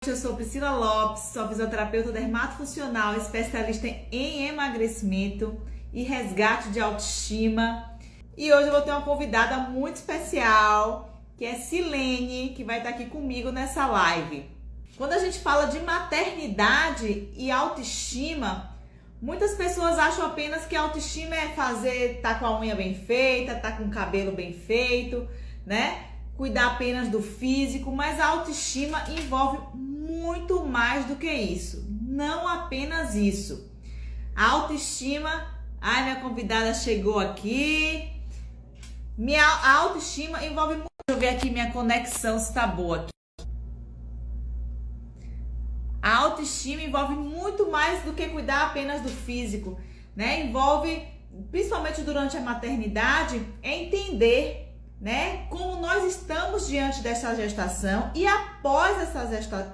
Eu sou Priscila Lopes, sou fisioterapeuta dermatofuncional, especialista em emagrecimento e resgate de autoestima. E hoje eu vou ter uma convidada muito especial, que é Silene, que vai estar aqui comigo nessa live. Quando a gente fala de maternidade e autoestima, muitas pessoas acham apenas que autoestima é tá com a unha bem feita, tá com o cabelo bem feito, né? Cuidar apenas do físico, mas a autoestima envolve muito mais do que isso. Não apenas isso. A autoestima... Ai, minha convidada chegou aqui. A autoestima envolve muito... Deixa eu ver aqui minha conexão se tá boa aqui. A autoestima envolve muito mais do que cuidar apenas do físico, né? Envolve, principalmente durante a maternidade, entender, né, como nós estamos diante dessa gestação e após essa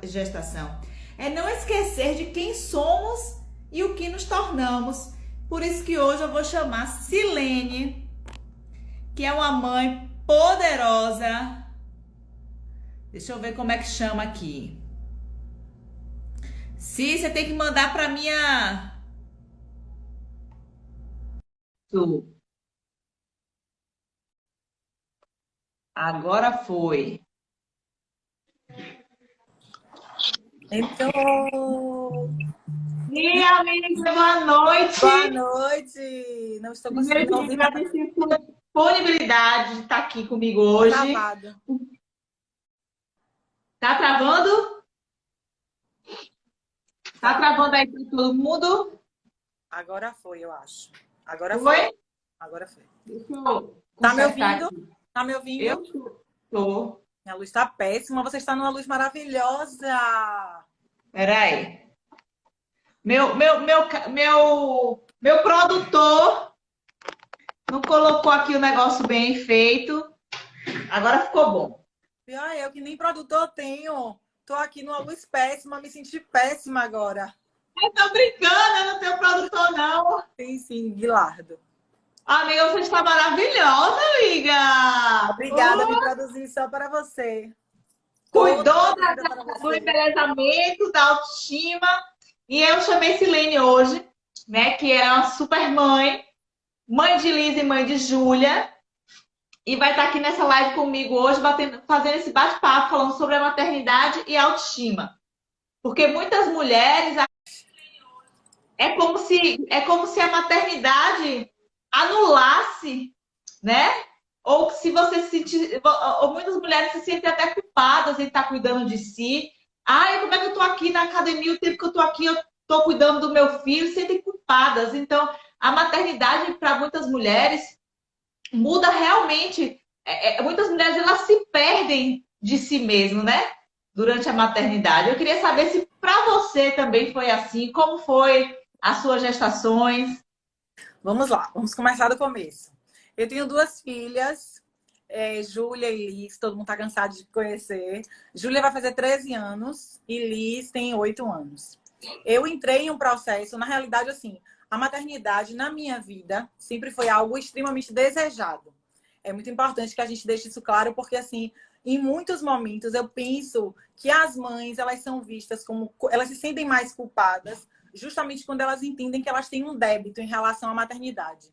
gestação. É não esquecer de quem somos e o que nos tornamos. Por isso que hoje eu vou chamar Silene, que é uma mãe poderosa. Deixa eu ver como é que chama aqui. Si, você tem que mandar para minha... Agora foi. Então, E amiga, boa noite. boa noite. Não estou conseguindo ouvir Agradecer pela disponibilidade de estar aqui comigo hoje. travado. Tá travando? Tá travando aí para todo mundo? Agora foi, eu acho. Agora Foi? foi. Agora foi. Deixa eu Tá me consertar ouvindo? aqui. Tá me ouvindo? Eu tô. Minha luz tá péssima. Você está numa luz maravilhosa. Peraí. Meu produtor não colocou aqui o negócio bem feito. Agora ficou bom. Ah, eu que nem produtor tenho. Tô aqui numa luz péssima, me senti péssima agora. Eu tô brincando, eu não tenho produtor, não. Sim, Guilardo. Amiga, você está maravilhosa, amiga. Obrigada, me produzi só para você. Cuidou Toda vida para do você. embelezamento, da autoestima. E eu chamei Silene hoje, né? Que é uma super mãe. Mãe de Liz e mãe de Júlia. E vai estar aqui nessa live comigo hoje, fazendo esse bate-papo, falando sobre a maternidade e a autoestima. Porque muitas mulheres... É como se a maternidade anulasse, né? Ou se você se sentir... Ou muitas mulheres se sentem até culpadas em estar cuidando de si. Ai, como é que eu tô aqui na academia, o tempo que eu tô aqui, eu tô cuidando do meu filho, se sentem culpadas. Então, a maternidade, para muitas mulheres, muda realmente. Muitas mulheres, elas se perdem de si mesmo, né? Durante a maternidade. Eu queria saber se para você também foi assim, como foi as suas gestações. Vamos lá, vamos começar do começo. Eu tenho duas filhas, Júlia e Liz, todo mundo tá cansado de conhecer. Júlia vai fazer 13 anos e Liz tem 8 anos. Eu entrei em um processo, na realidade, assim, a maternidade na minha vida sempre foi algo extremamente desejado. É muito importante que a gente deixe isso claro, porque, assim, em muitos momentos eu penso que as mães, elas são vistas como... Elas se sentem mais culpadas justamente quando elas entendem que elas têm um débito em relação à maternidade.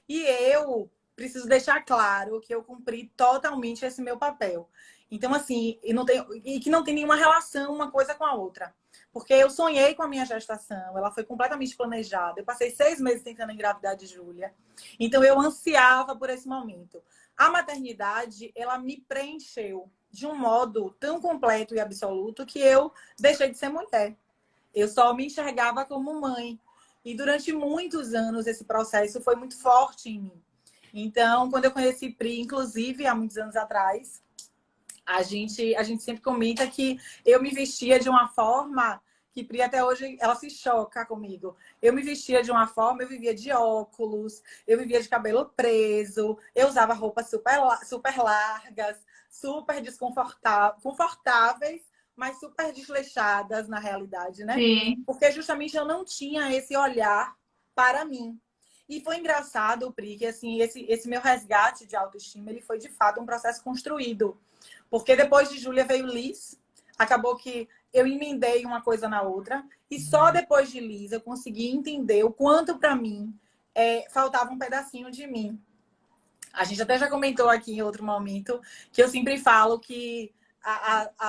E eu preciso deixar claro que eu cumpri totalmente esse meu papel. Então, assim, e que não tem nenhuma relação uma coisa com a outra. Porque eu sonhei com a minha gestação, ela foi completamente planejada. Eu passei 6 meses tentando engravidar de Júlia. Então, eu ansiava por esse momento. A maternidade, ela me preencheu de um modo tão completo e absoluto que eu deixei de ser mulher. Eu só me enxergava como mãe. E durante muitos anos esse processo foi muito forte em mim. Então, quando eu conheci Pri, inclusive há muitos anos atrás, a gente sempre comenta que eu me vestia de uma forma que Pri até hoje ela se choca comigo. Eu me vestia de uma forma, eu vivia de óculos, eu vivia de cabelo preso, eu usava roupas super largas, super confortáveis, mas super desleixadas na realidade, né? Sim. Porque justamente eu não tinha esse olhar para mim. E foi engraçado, Pri, que assim, esse meu resgate de autoestima, ele foi de fato um processo construído. Porque depois de Júlia veio Liz, acabou que eu emendei uma coisa na outra. E só depois de Liz eu consegui entender o quanto para mim faltava um pedacinho de mim. A gente até já comentou aqui em outro momento que eu sempre falo que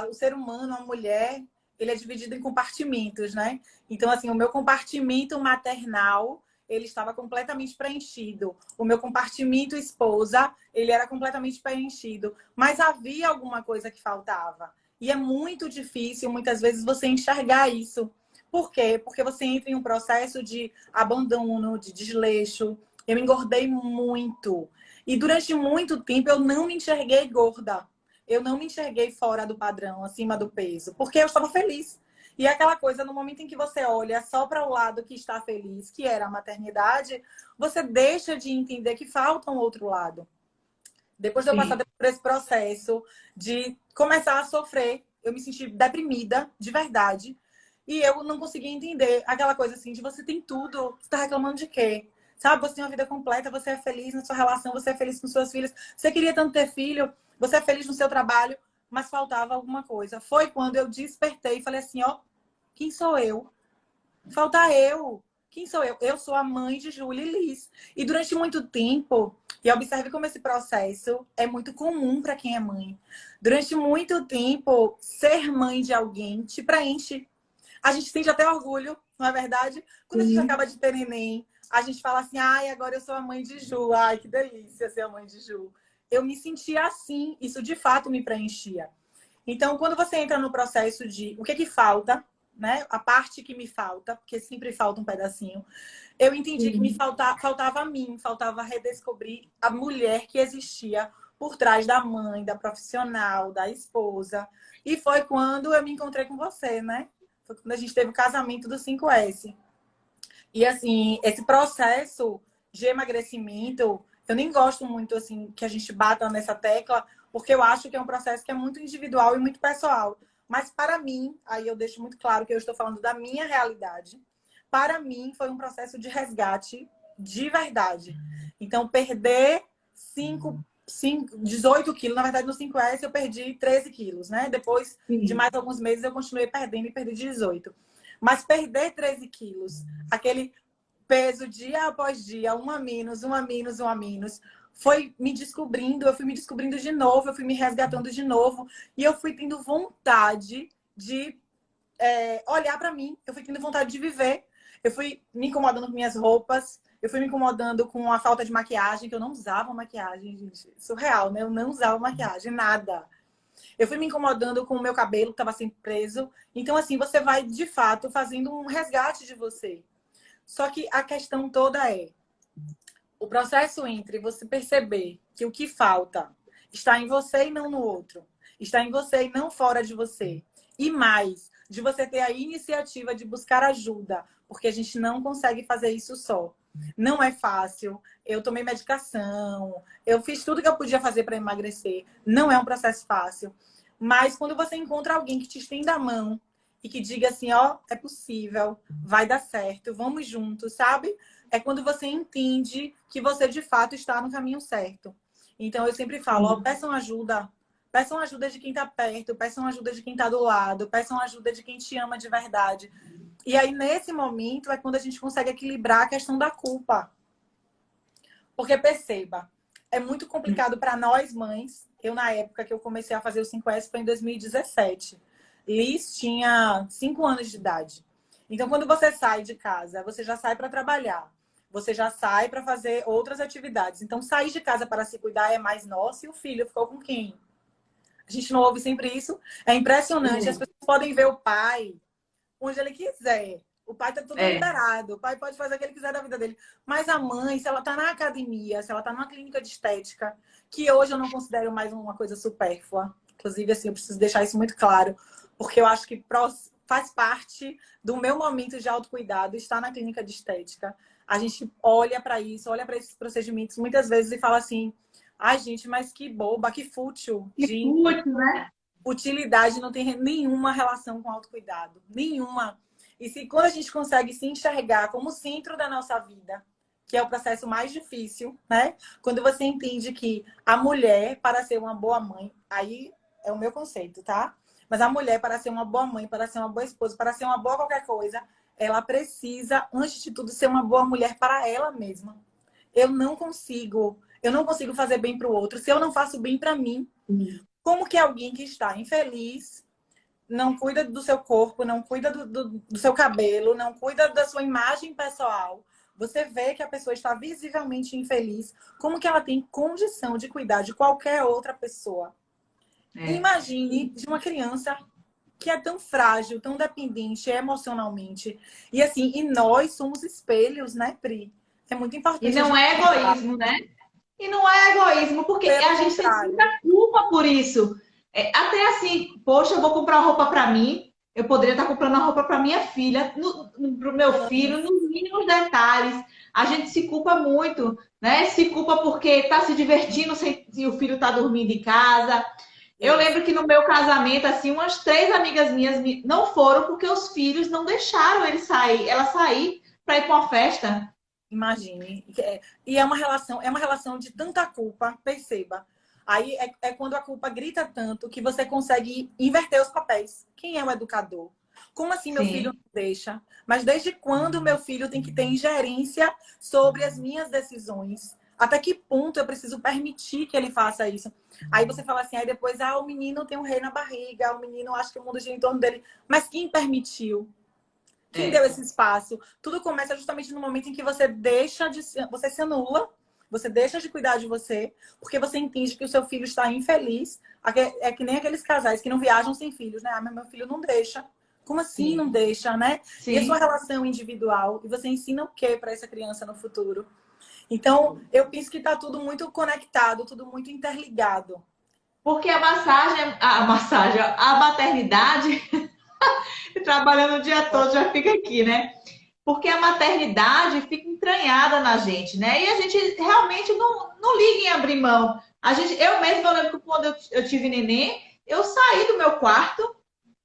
o ser humano, a mulher, ele é dividido em compartimentos, né? Então, assim, o meu compartimento maternal, ele estava completamente preenchido. O meu compartimento esposa, ele era completamente preenchido. Mas havia alguma coisa que faltava. E é muito difícil, muitas vezes, você enxergar isso. Por quê? Porque você entra em um processo de abandono, de desleixo. Eu engordei muito. E durante muito tempo eu não me enxerguei gorda. Eu não me enxerguei fora do padrão, acima do peso, porque eu estava feliz. E aquela coisa, no momento em que você olha só para o lado que está feliz, que era a maternidade, você deixa de entender que falta um outro lado. Depois de eu passar por esse processo de começar a sofrer, eu me senti deprimida, de verdade. E eu não conseguia entender aquela coisa assim, de você tem tudo, você está reclamando de quê? Sabe, você tem uma vida completa, você é feliz na sua relação, você é feliz com suas filhas, você queria tanto ter filho, você é feliz no seu trabalho, mas faltava alguma coisa. Foi quando eu despertei e falei assim, ó, quem sou eu? Falta eu. Quem sou eu? Eu sou a mãe de Júlia e Liz. E durante muito tempo, e observe como esse processo é muito comum para quem é mãe. Durante muito tempo, ser mãe de alguém te preenche. A gente sente até orgulho, não é verdade? Quando a gente acaba de ter neném, a gente fala assim, ai, agora eu sou a mãe de Ju. Ai, que delícia ser a mãe de Ju. Eu me sentia assim, isso de fato me preenchia. Então, quando você entra no processo de o que que falta, né? A parte que me falta, porque sempre falta um pedacinho, eu entendi que me faltava a mim, faltava redescobrir a mulher que existia por trás da mãe, da profissional, da esposa. E foi quando eu me encontrei com você, né? Foi quando a gente teve o casamento do 5S. E assim, esse processo de emagrecimento, eu nem gosto muito assim que a gente bata nessa tecla, porque eu acho que é um processo que é muito individual e muito pessoal. Mas para mim, aí eu deixo muito claro que eu estou falando da minha realidade. Para mim, foi um processo de resgate de verdade. Então, perder 18 quilos, na verdade, no 5S eu perdi 13 quilos, né? Depois de mais alguns meses eu continuei perdendo e perdi 18. Mas perder 13 quilos, aquele peso dia após dia, um a menos, um a menos, um a menos, foi me descobrindo, eu fui me descobrindo de novo, eu fui me resgatando de novo, e eu fui tendo vontade de olhar para mim, eu fui tendo vontade de viver, eu fui me incomodando com minhas roupas, eu fui me incomodando com a falta de maquiagem, que eu não usava maquiagem, gente, surreal, né? Eu não usava maquiagem, nada. Eu fui me incomodando com o meu cabelo, que estava sempre preso. Então, assim, você vai, de fato, fazendo um resgate de você. Só que a questão toda é o processo entre você perceber que o que falta está em você e não no outro. Está em você e não fora de você. E mais, de você ter a iniciativa de buscar ajuda. Porque a gente não consegue fazer isso só. Não é fácil. Eu tomei medicação. Eu fiz tudo que eu podia fazer para emagrecer. Não é um processo fácil. Mas quando você encontra alguém que te estenda a mão e que diga assim, ó, é possível, vai dar certo, vamos juntos, sabe? É quando você entende que você de fato está no caminho certo. Então eu sempre falo, ó, peçam ajuda de quem está perto, peçam ajuda de quem está do lado, peçam ajuda de quem te ama de verdade. E aí nesse momento é quando a gente consegue equilibrar a questão da culpa. Porque perceba, é muito complicado para nós mães. Eu, na época que eu comecei a fazer o 5S, foi em 2017. Liz tinha 5 anos de idade. Então, quando você sai de casa, você já sai para trabalhar. Você já sai para fazer outras atividades. Então, sair de casa para se cuidar é mais nosso e o filho ficou com quem? A gente não ouve sempre isso. É impressionante. As pessoas podem ver o pai onde ele quiser. O pai tá tudo liberado. O pai pode fazer o que ele quiser da vida dele. Mas a mãe, se ela tá na academia, se ela tá numa clínica de estética, que hoje eu não considero mais uma coisa supérflua. Inclusive, assim, eu preciso deixar isso muito claro. Porque eu acho que faz parte do meu momento de autocuidado estar na clínica de estética. A gente olha para isso, olha para esses procedimentos muitas vezes e fala assim, ai, gente, mas que boba, que fútil. Gente, né? utilidade não tem nenhuma relação com autocuidado. Nenhuma. E se quando a gente consegue se enxergar como centro da nossa vida, que é o processo mais difícil, né? Quando você entende que a mulher, para ser uma boa mãe, aí é o meu conceito, tá? Mas a mulher, para ser uma boa mãe, para ser uma boa esposa, para ser uma boa qualquer coisa, ela precisa, antes de tudo, ser uma boa mulher para ela mesma. Eu não consigo fazer bem para o outro se eu não faço bem para mim. Como que alguém que está infeliz, não cuida do seu corpo, não cuida do seu cabelo, não cuida da sua imagem pessoal, você vê que a pessoa está visivelmente infeliz, como que ela tem condição de cuidar de qualquer outra pessoa? Imagine de uma criança que é tão frágil, tão dependente emocionalmente. E assim, e nós somos espelhos, né, Pri? É muito importante. E não é egoísmo, né? E não é egoísmo, porque a gente tem muita culpa por isso. Até assim, poxa, eu vou comprar roupa para mim, eu poderia estar comprando uma roupa para minha filha, para o meu filho, nos mínimos detalhes. A gente se culpa muito, né? Se culpa porque está se divertindo se o filho está dormindo em casa. Eu lembro que no meu casamento, assim, umas 3 amigas minhas não foram porque os filhos não deixaram ela sair para ir para uma festa. Imagine. E é uma relação de tanta culpa, perceba. Aí é quando a culpa grita tanto que você consegue inverter os papéis. Quem é o educador? Como assim meu filho não deixa? Mas desde quando meu filho tem que ter ingerência sobre as minhas decisões? Até que ponto eu preciso permitir que ele faça isso? Aí você fala assim, aí depois, o menino tem um rei na barriga, o menino acha que o mundo gira em torno dele. Mas quem permitiu? Quem deu esse espaço? Tudo começa justamente no momento em que você você se anula, você deixa de cuidar de você, porque você entende que o seu filho está infeliz. É que nem aqueles casais que não viajam sem filhos, né? Mas meu filho não deixa. Como assim não deixa, né? Sim. E a sua relação individual? E você ensina o que para essa criança no futuro? Então, eu penso que está tudo muito conectado, tudo muito interligado. Porque a maternidade, trabalhando o dia todo, já fica aqui, né? Porque a maternidade fica entranhada na gente, né? E a gente realmente não liga em abrir mão. Eu mesma, eu lembro que quando eu tive neném, eu saí do meu quarto,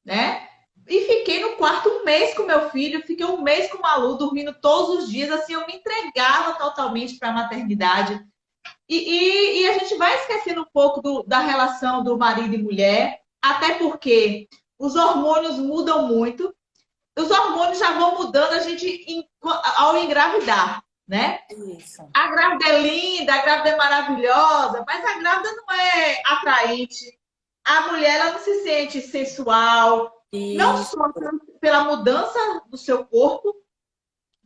né? E fiquei no quarto 1 mês com meu filho, fiquei 1 mês com o Malu, dormindo todos os dias, assim, eu me entregava totalmente para a maternidade. E a gente vai esquecendo um pouco da relação do marido e mulher, até porque os hormônios mudam muito. Os hormônios já vão mudando a gente ao engravidar, né? Isso. A grávida é linda, a grávida é maravilhosa, mas a grávida não é atraente. A mulher, ela não se sente sensual, não só pela mudança do seu corpo,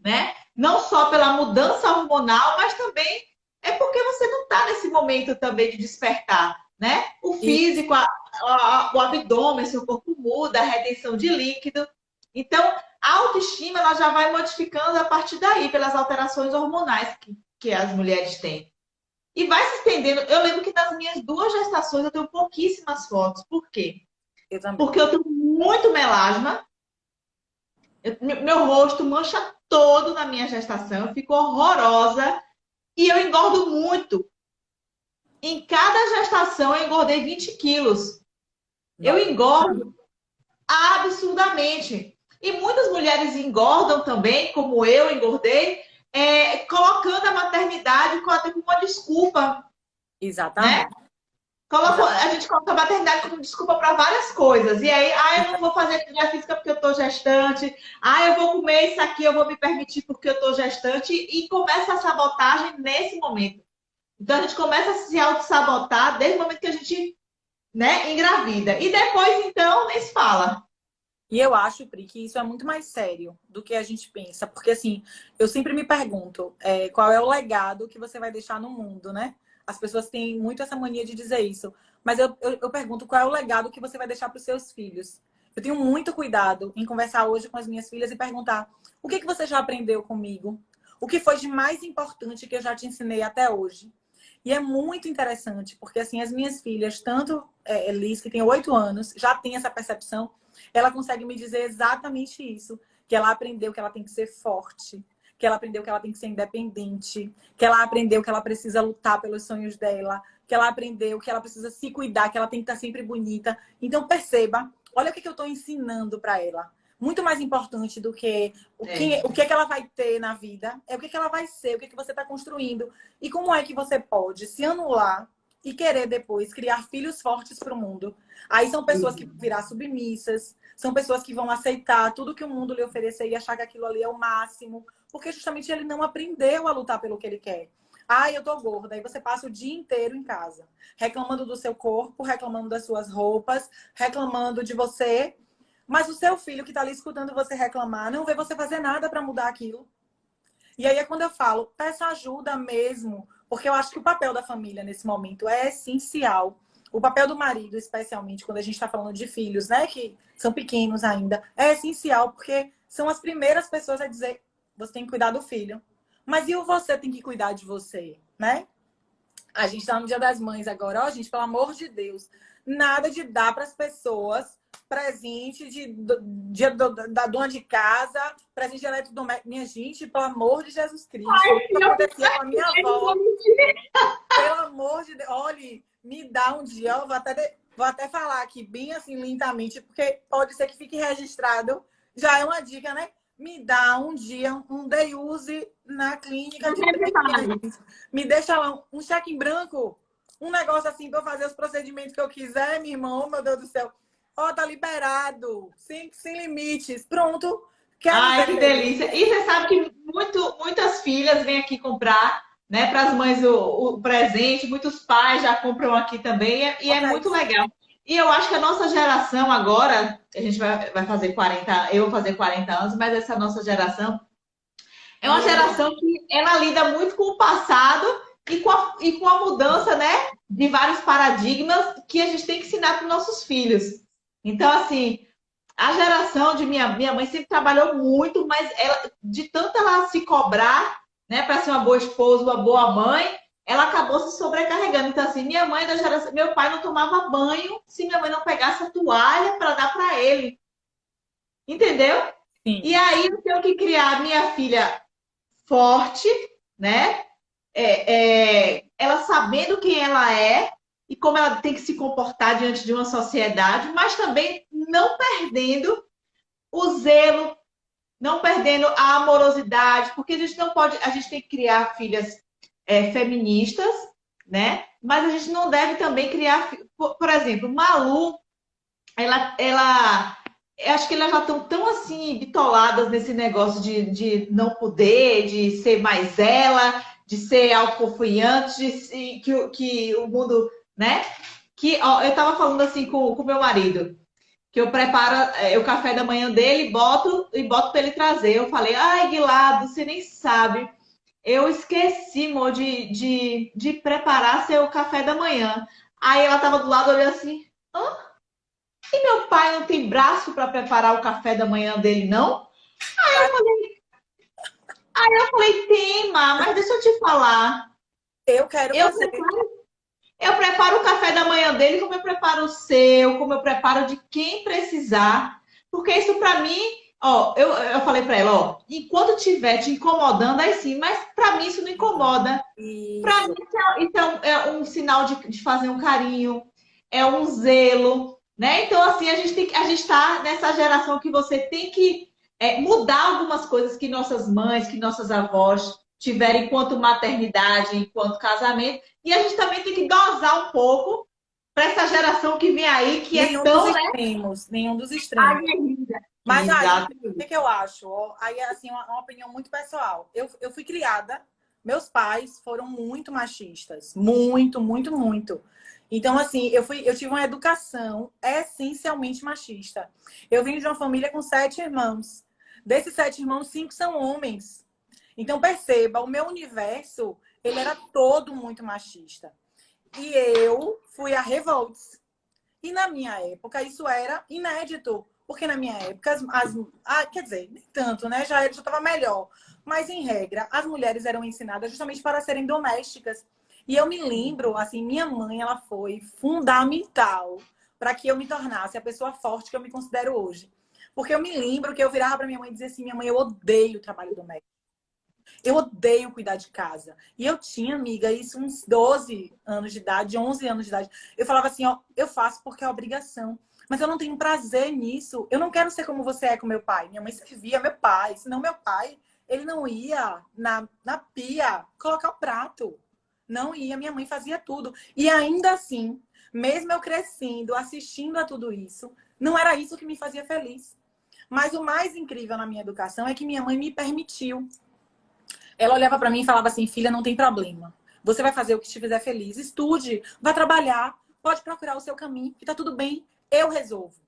né? Não só pela mudança hormonal, mas também é porque você não está nesse momento também de despertar, né? O físico, o abdômen, seu corpo muda, a retenção de líquido. Então, a autoestima ela já vai modificando a partir daí, pelas alterações hormonais que as mulheres têm. E vai se estendendo. Eu lembro que nas minhas 2 gestações eu tenho pouquíssimas fotos. Por quê? Porque eu tenho muito melasma. Meu rosto mancha todo na minha gestação. Eu fico horrorosa. E eu engordo muito. Em cada gestação eu engordei 20 quilos. Eu engordo absurdamente. E muitas mulheres engordam também, como eu engordei, colocando a maternidade até como uma desculpa. Exatamente. Né? A gente coloca a maternidade como desculpa para várias coisas. E aí, eu não vou fazer atividade física porque eu estou gestante. Eu vou comer isso aqui, eu vou me permitir porque eu estou gestante. E começa a sabotagem nesse momento. Então, a gente começa a se auto-sabotar desde o momento que a gente, né, engravida. E depois, então, nem se fala. E eu acho, Pri, que isso é muito mais sério do que a gente pensa. Porque, assim, eu sempre me pergunto qual é o legado que você vai deixar no mundo, né? As pessoas têm muito essa mania de dizer isso. Mas eu pergunto qual é o legado que você vai deixar para os seus filhos. Eu tenho muito cuidado em conversar hoje com as minhas filhas e perguntar o que você já aprendeu comigo? O que foi de mais importante que eu já te ensinei até hoje? E é muito interessante, porque, assim, as minhas filhas, tanto Liz, que tem 8 anos, já tem essa percepção. Ela consegue me dizer exatamente isso. Que ela aprendeu que ela tem que ser forte. Que ela aprendeu que ela tem que ser independente. Que ela aprendeu que ela precisa lutar pelos sonhos dela. Que ela aprendeu que ela precisa se cuidar, que ela tem que estar sempre bonita. Então, perceba, olha o que eu estou ensinando para ela. Muito mais importante do que o que ela vai ter na vida. É o que ela vai ser, o que você está construindo. E como é que você pode se anular e querer depois criar filhos fortes para o mundo. Aí são pessoas que vão virar submissas, são pessoas que vão aceitar tudo que o mundo lhe oferecer e achar que aquilo ali é o máximo, porque justamente ele não aprendeu a lutar pelo que ele quer. Ah, eu tô gorda. Aí você passa o dia inteiro em casa, reclamando do seu corpo, reclamando das suas roupas, reclamando de você. Mas o seu filho que tá ali escutando você reclamar, não vê você fazer nada para mudar aquilo. E aí é quando eu falo, peça ajuda mesmo, porque eu acho que o papel da família nesse momento é essencial. O papel do marido, especialmente quando a gente está falando de filhos, né, que são pequenos ainda, é essencial, porque são as primeiras pessoas a dizer, você tem que cuidar do filho. Mas e o você tem que cuidar de você, né? A gente tá no Dia das Mães agora. Ó, gente, pelo amor de Deus, nada de dar para as pessoas presente da dona de casa, presente de eletrodoméstico. Minha gente, pelo amor de Jesus Cristo. Isso acontecia com a minha avó. Pelo amor de Deus. Olha, me dá um dia. Eu vou até falar aqui bem assim, lentamente, porque pode ser que fique registrado. Já é uma dica, né? Me dá um dia um day use na clínica de três. Me deixa lá um cheque em branco. Um negócio assim para eu fazer os procedimentos que eu quiser, meu irmão. Meu Deus do céu. Ó, tá liberado. Sem limites. Pronto. Ai, que delícia. E você sabe que muitas filhas vêm aqui comprar, né, para as mães o presente. Muitos pais já compram aqui também. E é muito legal. E eu acho que a nossa geração agora, a gente vai fazer 40, eu vou fazer 40 anos, mas essa nossa geração é uma geração que ela lida muito com o passado e com a mudança, né, de vários paradigmas que a gente tem que ensinar para os nossos filhos. Então, assim, a geração de minha mãe sempre trabalhou muito, mas ela, de tanto ela se cobrar, né, para ser uma boa esposa, uma boa mãe, ela acabou se sobrecarregando. Então, assim, minha mãe da geração, meu pai não tomava banho se minha mãe não pegasse a toalha para dar para ele. Entendeu? Sim. E aí eu tenho que criar minha filha forte, né? Ela sabendo quem ela é e como ela tem que se comportar diante de uma sociedade, mas também não perdendo o zelo, não perdendo a amorosidade, porque a gente não pode, a gente tem que criar filhas feministas, né? Mas a gente não deve também criar, por exemplo, Malu, eu acho que elas já estão tão assim bitoladas nesse negócio de não poder, de ser mais ela, de ser autoconfiante, que o mundo, né? Que ó, eu tava falando assim com o meu marido, que eu preparo o café da manhã dele e boto para ele trazer. Eu falei, ai, Guilado, você nem sabe. Eu esqueci, amor, de preparar seu café da manhã. Aí ela tava do lado olhando assim, hã? E meu pai não tem braço para preparar o café da manhã dele, não? Aí eu falei, tem, mas deixa eu te falar. Eu quero fazer. Eu preparo o café da manhã dele como eu preparo o seu, como eu preparo de quem precisar. Porque isso para mim, ó, eu falei para ela, ó, enquanto estiver te incomodando, aí sim, mas para mim isso não incomoda. Para mim isso é um sinal de fazer um carinho, é um zelo, né? Então, assim, a gente está nessa geração que você tem que mudar algumas coisas que nossas mães, que nossas avós tiveram enquanto maternidade, enquanto casamento, e a gente também tem que dosar um pouco para essa geração que vem aí, que nenhum é tão, dos né? extremos, nenhum dos extremos. Mas aí, o que eu acho? Aí, assim, uma opinião muito pessoal. Eu fui criada, meus pais foram muito machistas. Muito, muito, muito. Então, assim, eu tive uma educação essencialmente machista. Eu vim de uma família com 7 irmãos. Desses 7 irmãos, 5 são homens. Então, perceba, o meu universo, ele era todo muito machista. E eu fui a revolts. E na minha época, isso era inédito. Porque na minha época, quer dizer, nem tanto, né? Já estava melhor. Mas, em regra, as mulheres eram ensinadas justamente para serem domésticas. E eu me lembro, assim, minha mãe, ela foi fundamental para que eu me tornasse a pessoa forte que eu me considero hoje. Porque eu me lembro que eu virava para minha mãe e dizia assim, minha mãe, eu odeio o trabalho doméstico. Eu odeio cuidar de casa. E eu tinha, amiga, isso uns 12 anos de idade, 11 anos de idade. Eu falava assim, ó, eu faço porque é obrigação. Mas eu não tenho prazer nisso. Eu não quero ser como você é com meu pai. Minha mãe servia meu pai. Senão meu pai, ele não ia na pia colocar o prato. Não ia, minha mãe fazia tudo. E ainda assim, mesmo eu crescendo, assistindo a tudo isso, não era isso que me fazia feliz. Mas o mais incrível na minha educação é que minha mãe me permitiu. Ela olhava para mim e falava assim: filha, não tem problema. Você vai fazer o que te fizer feliz. Estude, vai trabalhar, pode procurar o seu caminho, que tá tudo bem, eu resolvo.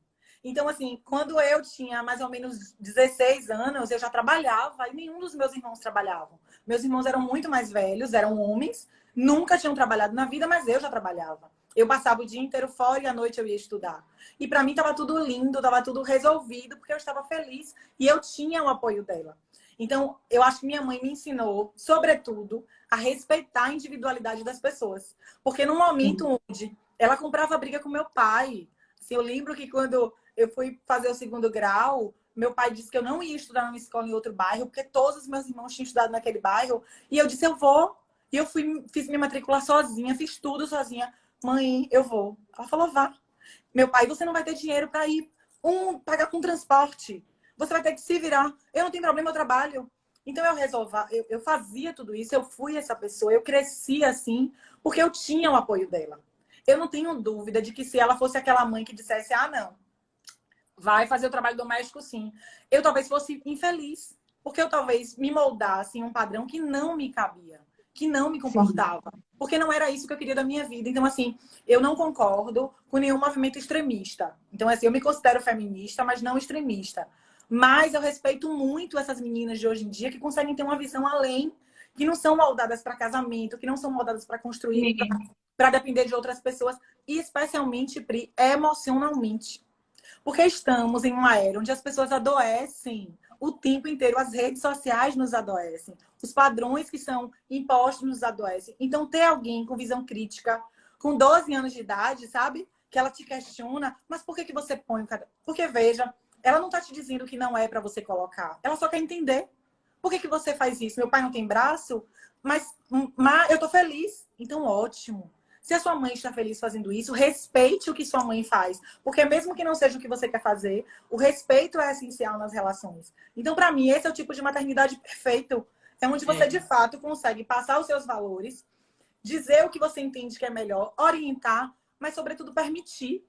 Então, assim, quando eu tinha mais ou menos 16 anos, eu já trabalhava e nenhum dos meus irmãos trabalhavam. Meus irmãos eram muito mais velhos, eram homens, nunca tinham trabalhado na vida, mas eu já trabalhava. Eu passava o dia inteiro fora e à noite eu ia estudar. E para mim estava tudo lindo, estava tudo resolvido, porque eu estava feliz e eu tinha o apoio dela. Então, eu acho que minha mãe me ensinou, sobretudo, a respeitar a individualidade das pessoas. Porque no momento onde ela comprava briga com meu pai, assim, eu lembro que quando eu fui fazer o segundo grau, meu pai disse que eu não ia estudar numa escola em outro bairro, porque todos os meus irmãos tinham estudado naquele bairro. E eu disse, eu vou. E eu fui, fiz minha matrícula sozinha, fiz tudo sozinha. Mãe, eu vou. Ela falou, vá. Meu pai, você não vai ter dinheiro para ir pagar com transporte. Você vai ter que se virar. Eu não tenho problema, eu trabalho. Então eu fazia tudo isso, eu fui essa pessoa, eu cresci assim, porque eu tinha o apoio dela. Eu não tenho dúvida de que se ela fosse aquela mãe que dissesse, ah, não, vai fazer o trabalho doméstico sim, eu talvez fosse infeliz, porque eu talvez me moldasse em um padrão que não me cabia, que não me comportava, porque não era isso que eu queria da minha vida. Então, assim, eu não concordo com nenhum movimento extremista. Então, assim, eu me considero feminista, mas não extremista. Mas eu respeito muito essas meninas de hoje em dia que conseguem ter uma visão além, que não são moldadas para casamento, que não são moldadas para construir, para depender de outras pessoas, e especialmente, Pri, emocionalmente. Porque estamos em uma era onde as pessoas adoecem o tempo inteiro, as redes sociais nos adoecem, os padrões que são impostos nos adoecem. Então, ter alguém com visão crítica, com 12 anos de idade, sabe? Que ela te questiona, mas por que que você põe o cara? Porque, veja, ela não tá te dizendo que não é para você colocar. Ela só quer entender. Por que que você faz isso? Meu pai não tem braço, mas eu tô feliz. Então, ótimo. Se a sua mãe está feliz fazendo isso, respeite o que sua mãe faz. Porque mesmo que não seja o que você quer fazer, o respeito é essencial nas relações. Então, para mim, esse é o tipo de maternidade perfeito. É onde você, de fato, consegue passar os seus valores, dizer o que você entende que é melhor, orientar, mas, sobretudo, permitir.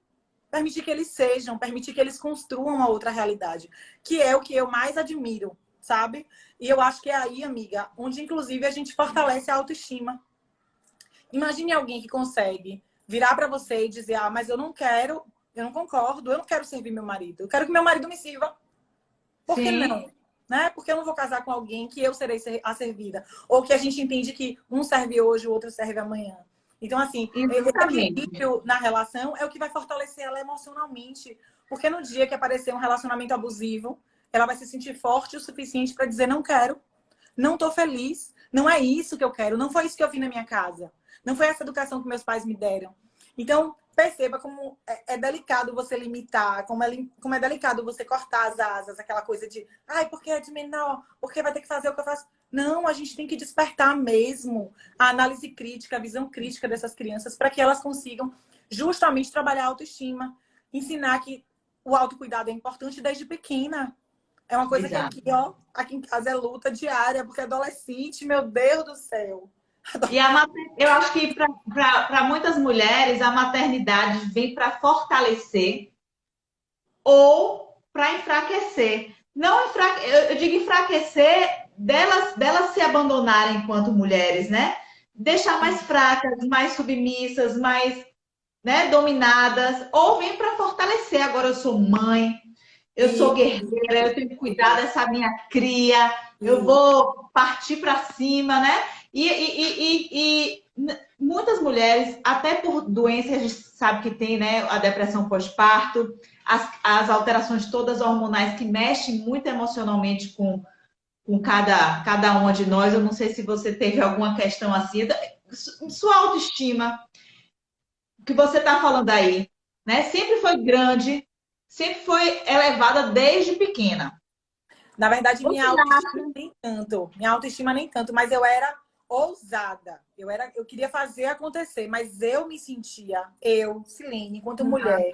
Permitir que eles sejam, permitir que eles construam uma outra realidade. Que é o que eu mais admiro, sabe? E eu acho que é aí, amiga, onde, inclusive, a gente fortalece a autoestima. Imagine alguém que consegue virar para você e dizer, ah, mas eu não quero, eu não concordo, eu não quero servir meu marido. Eu quero que meu marido me sirva. Por que não? Né? Porque eu não vou casar com alguém que eu serei a servida. Ou que a gente entende que um serve hoje, o outro serve amanhã. Então, assim, o equilíbrio na relação é o que vai fortalecer ela emocionalmente. Porque no dia que aparecer um relacionamento abusivo, ela vai se sentir forte o suficiente para dizer, não quero, não tô feliz, não é isso que eu quero, não foi isso que eu vi na minha casa. Não foi essa educação que meus pais me deram. Então, perceba como é delicado você limitar, como é delicado você cortar as asas, aquela coisa de, ai, porque é de menor, porque vai ter que fazer o que eu faço. Não, a gente tem que despertar mesmo a análise crítica, a visão crítica dessas crianças para que elas consigam justamente trabalhar a autoestima, ensinar que o autocuidado é importante desde pequena. É uma coisa que aqui em casa é luta diária, porque adolescente, meu Deus do céu. E eu acho que para muitas mulheres a maternidade vem para fortalecer ou para enfraquecer. Não eu digo enfraquecer delas se abandonarem enquanto mulheres, né? Deixar mais fracas, mais submissas, mais, né, dominadas, ou vem para fortalecer. Agora eu sou mãe, eu sou guerreira, eu tenho que cuidar dessa minha cria, eu vou partir para cima, né? E muitas mulheres, até por doenças, a gente sabe que tem, né, a depressão pós-parto, as alterações todas hormonais que mexem muito emocionalmente com cada uma de nós. Eu não sei se você teve alguma questão assim, sua autoestima, que você está falando aí, né? Sempre foi grande, sempre foi elevada desde pequena. Na verdade, minha autoestima nem tanto, mas eu era ousada. Eu queria fazer acontecer, mas eu me sentia, Silene, enquanto mulher,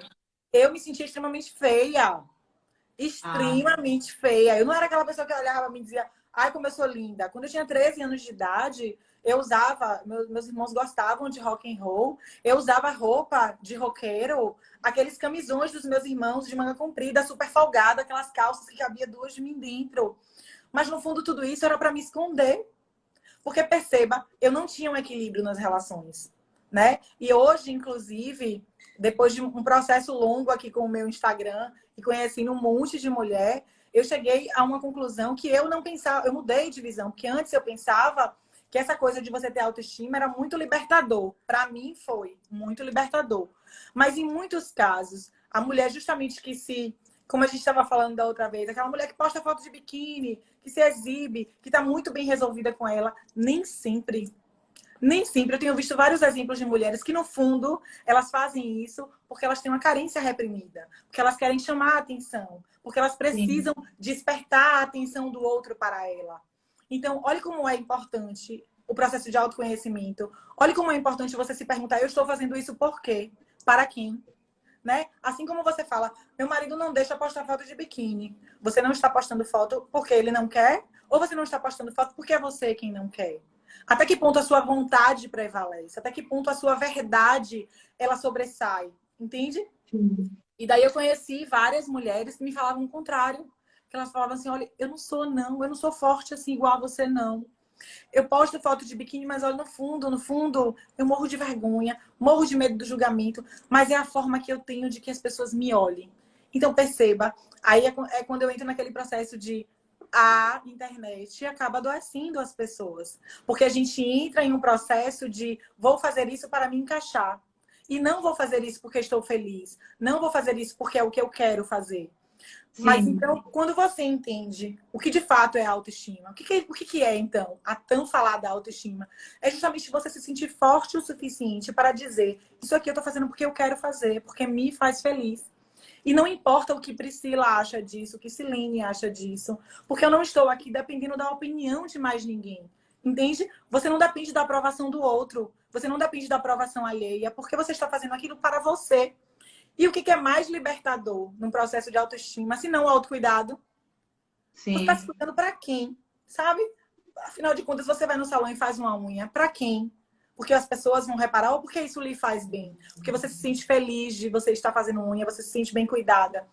eu me sentia extremamente feia. Extremamente feia. Eu não era aquela pessoa que olhava e me dizia, Ai, como eu sou linda. Quando eu tinha 13 anos de idade, eu usava, meus irmãos gostavam de rock and roll, eu usava roupa de roqueiro, aqueles camisões dos meus irmãos de manga comprida, super folgada, aquelas calças que cabia duas de mim dentro. Mas no fundo tudo isso era para me esconder. Porque perceba, eu não tinha um equilíbrio nas relações, né? E hoje, inclusive, depois de um processo longo aqui com o meu Instagram e conhecendo um monte de mulher, eu cheguei a uma conclusão que eu não pensava, eu mudei de visão, porque antes eu pensava que essa coisa de você ter autoestima era muito libertador. Para mim foi muito libertador. Mas em muitos casos, a mulher justamente que se, como a gente estava falando da outra vez, aquela mulher que posta foto de biquíni, que se exibe, que está muito bem resolvida com ela, nem sempre. Eu tenho visto vários exemplos de mulheres que, no fundo, elas fazem isso porque elas têm uma carência reprimida, porque elas querem chamar a atenção, porque elas Sim, precisam despertar a atenção do outro para ela. Então, olhe como é importante o processo de autoconhecimento. Olhe como é importante você se perguntar, eu estou fazendo isso por quê? Para quem? Né? Assim como você fala, meu marido não deixa postar foto de biquíni. Você não está postando foto porque ele não quer? Ou você não está postando foto porque é você quem não quer? Até que ponto a sua vontade prevalece? Até que ponto a sua verdade ela sobressai? Entende? sim. E daí eu conheci várias mulheres que me falavam o contrário. Que elas falavam assim, olha, eu não sou forte assim igual a você, não. Eu posto foto de biquíni, mas olha, no fundo, eu morro de vergonha, morro de medo do julgamento, mas é a forma que eu tenho de que as pessoas me olhem. Então, perceba, aí é quando eu entro naquele processo de a internet acaba adoecendo as pessoas. Porque a gente entra em um processo de vou fazer isso para me encaixar. E não vou fazer isso porque estou feliz. Não vou fazer isso porque é o que eu quero fazer. Mas Sim. então, quando você entende o que de fato é autoestima, o que é, então, a tão falada autoestima? É justamente você se sentir forte o suficiente para dizer: isso aqui eu estou fazendo porque eu quero fazer, porque me faz feliz. E não importa o que Priscila acha disso, o que Silene acha disso, porque eu não estou aqui dependendo da opinião de mais ninguém. Entende? Você não depende da aprovação do outro, você não depende da aprovação alheia, porque você está fazendo aquilo para você. E o que é mais libertador num processo de autoestima, se não o autocuidado? Você está se Sim. cuidando para quem? Sabe? Afinal de contas, você vai no salão e faz uma unha. Para quem? Porque as pessoas vão reparar ou porque isso lhe faz bem? Porque você se sente feliz de você estar fazendo unha, você se sente bem cuidada.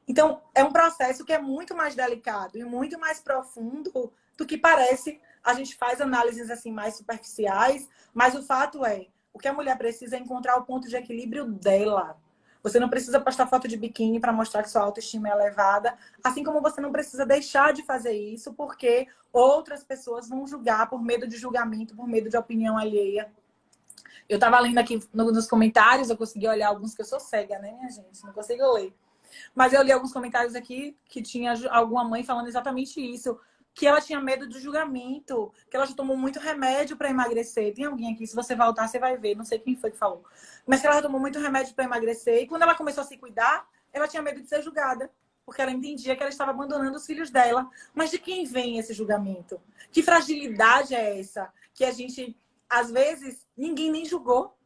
Então, é um processo que é muito mais delicado e muito mais profundo do que parece. A gente faz análises assim mais superficiais, mas o fato é, o que a mulher precisa é encontrar o ponto de equilíbrio dela. Você não precisa postar foto de biquíni para mostrar que sua autoestima é elevada, assim como você não precisa deixar de fazer isso porque outras pessoas vão julgar por medo de julgamento, por medo de opinião alheia. Eu estava lendo aqui nos comentários, eu consegui olhar alguns que eu sou cega, né, minha gente? Não consigo ler. Mas eu li alguns comentários aqui que tinha alguma mãe falando exatamente isso. Que ela tinha medo do julgamento, que ela já tomou muito remédio para emagrecer. Tem alguém aqui, se você voltar, você vai ver, não sei quem foi que falou. Mas que ela já tomou muito remédio para emagrecer. E quando ela começou a se cuidar, ela tinha medo de ser julgada. Porque ela entendia que ela estava abandonando os filhos dela. Mas de quem vem esse julgamento? Que fragilidade é essa? Que a gente, às vezes, ninguém nem julgou.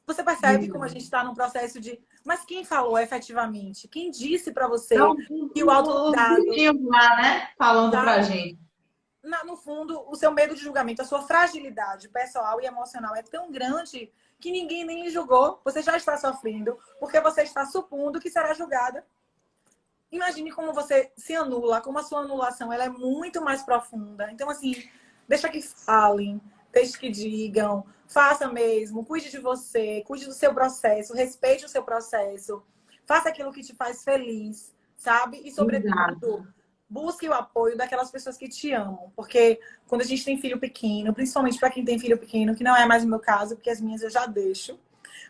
Você percebe como a gente está num processo de. Mas quem falou efetivamente? Quem disse para você Então, que o os autocuidado, bichinhos lá, né? Falando pra sabe? gente. No fundo, o seu medo de julgamento, a sua fragilidade pessoal e emocional é tão grande que ninguém nem lhe julgou. Você já está sofrendo porque você está supondo que será julgada. Imagine como você se anula, como a sua anulação ela é muito mais profunda. Então, assim, deixa que falem, deixe que digam, faça mesmo, cuide de você, cuide do seu processo, respeite o seu processo, faça aquilo que te faz feliz, sabe? E, Exato. sobretudo, busque o apoio daquelas pessoas que te amam. Porque quando a gente tem filho pequeno, principalmente para quem tem filho pequeno, que não é mais o meu caso, porque as minhas eu já deixo,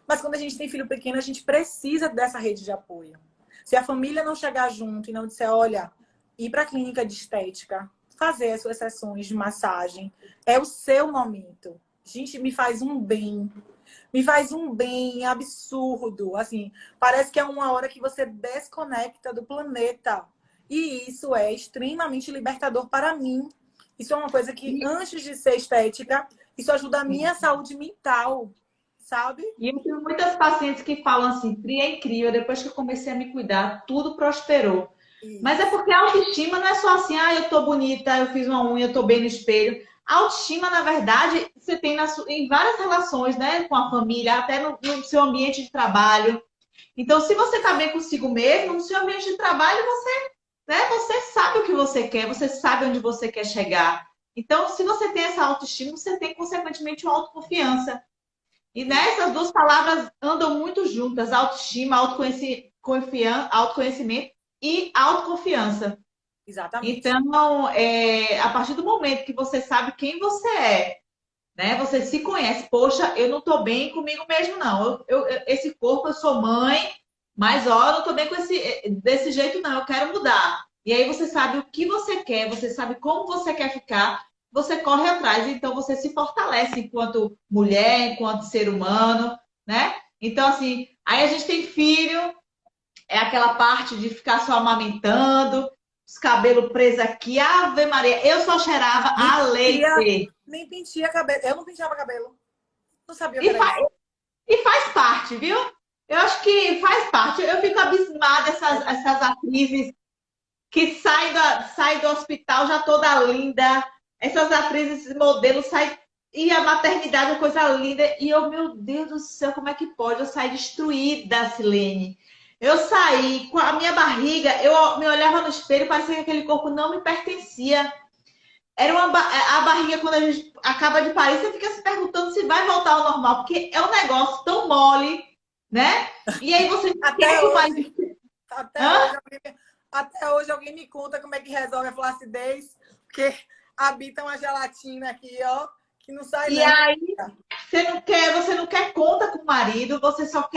mas quando a gente tem filho pequeno, a gente precisa dessa rede de apoio. Se a família não chegar junto e não disser, olha, ir para a clínica de estética, fazer as suas sessões de massagem, é o seu momento. Gente, me faz um bem. Me faz um bem absurdo. Assim, parece que é uma hora que você desconecta do planeta. E isso é extremamente libertador para mim. Isso é uma coisa que, E, antes de ser estética, isso ajuda a minha saúde mental, sabe? e eu tenho muitas pacientes que falam assim, Pri, é incrível, depois que eu comecei a me cuidar, tudo prosperou. Mas é Isso. porque a autoestima não é só assim, ah, eu tô bonita, eu fiz uma unha, eu tô bem no espelho. A autoestima, na verdade, você tem em várias relações, né? Com a família, até no seu ambiente de trabalho. Então, se você tá bem consigo mesmo, no seu ambiente de trabalho, você sabe o que você quer, você sabe onde você quer chegar. Então, se você tem essa autoestima, você tem, consequentemente, uma autoconfiança. E nessas duas palavras andam muito juntas, autoestima, autoconhecimento e autoconfiança. Exatamente. Então, a partir do momento que você sabe quem você é, né? Você se conhece. Poxa, eu não estou bem comigo mesmo, não. Esse corpo, eu sou mãe, mas ó, eu não estou bem desse jeito, não. Eu quero mudar. E aí você sabe o que você quer, você sabe como você quer ficar, você corre atrás. Então você se fortalece enquanto mulher, enquanto ser humano, né? Então, assim, aí a gente tem filho, é aquela parte de ficar só amamentando, os cabelos presos aqui. Ave Maria, eu só cheirava Nem a pentia, leite. nem pentia cabelo. Eu não penteava cabelo. Não sabia o que E era isso. E faz parte, viu? Eu acho que faz parte. Eu fico abismada Faz essas atrizes que saem do hospital já toda linda. Essas atrizes, esses modelos saem. E a maternidade é coisa linda. E eu, meu Deus do céu, como é que pode? Eu saí destruída, Silene. Eu saí com a minha barriga, eu me olhava no espelho, parecia que aquele corpo não me pertencia. Era a barriga, quando a gente acaba de parir, você fica se perguntando se vai voltar ao normal, porque é um negócio tão mole, né? E aí você quer Até que o hoje, marido. até Hã? hoje, até hoje alguém me conta como é que resolve a flacidez, porque habita uma gelatina aqui, ó, que não sai E não. aí você não quer conta com o marido, você só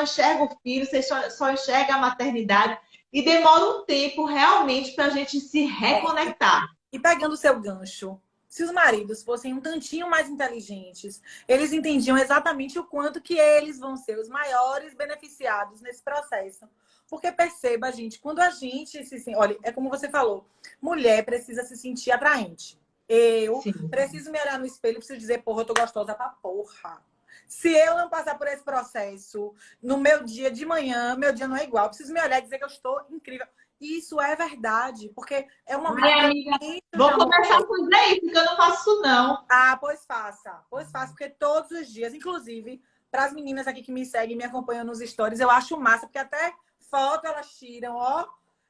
enxerga o filho, você só enxerga a maternidade. E demora um tempo realmente para a gente se reconectar. E pegando o seu gancho, se os maridos fossem um tantinho mais inteligentes, eles entendiam exatamente o quanto que eles vão ser os maiores beneficiados nesse processo. Porque perceba, gente, quando a gente olha, é como você falou, mulher precisa se sentir atraente. Eu Sim. preciso me olhar no espelho e preciso dizer, porra, eu tô gostosa pra porra. Se eu não passar por esse processo, no meu dia de manhã, meu dia não é igual. Eu preciso me olhar e dizer que eu estou incrível. E isso é verdade, porque é um Ai, momento que eu amiga, entro de vou amor começar a próprio. fazer isso, porque eu não faço isso, não. Ah, pois faça. Pois faça, porque todos os dias, inclusive, para as meninas aqui que me seguem, me acompanham nos stories, eu acho massa, porque até foto elas tiram, ó.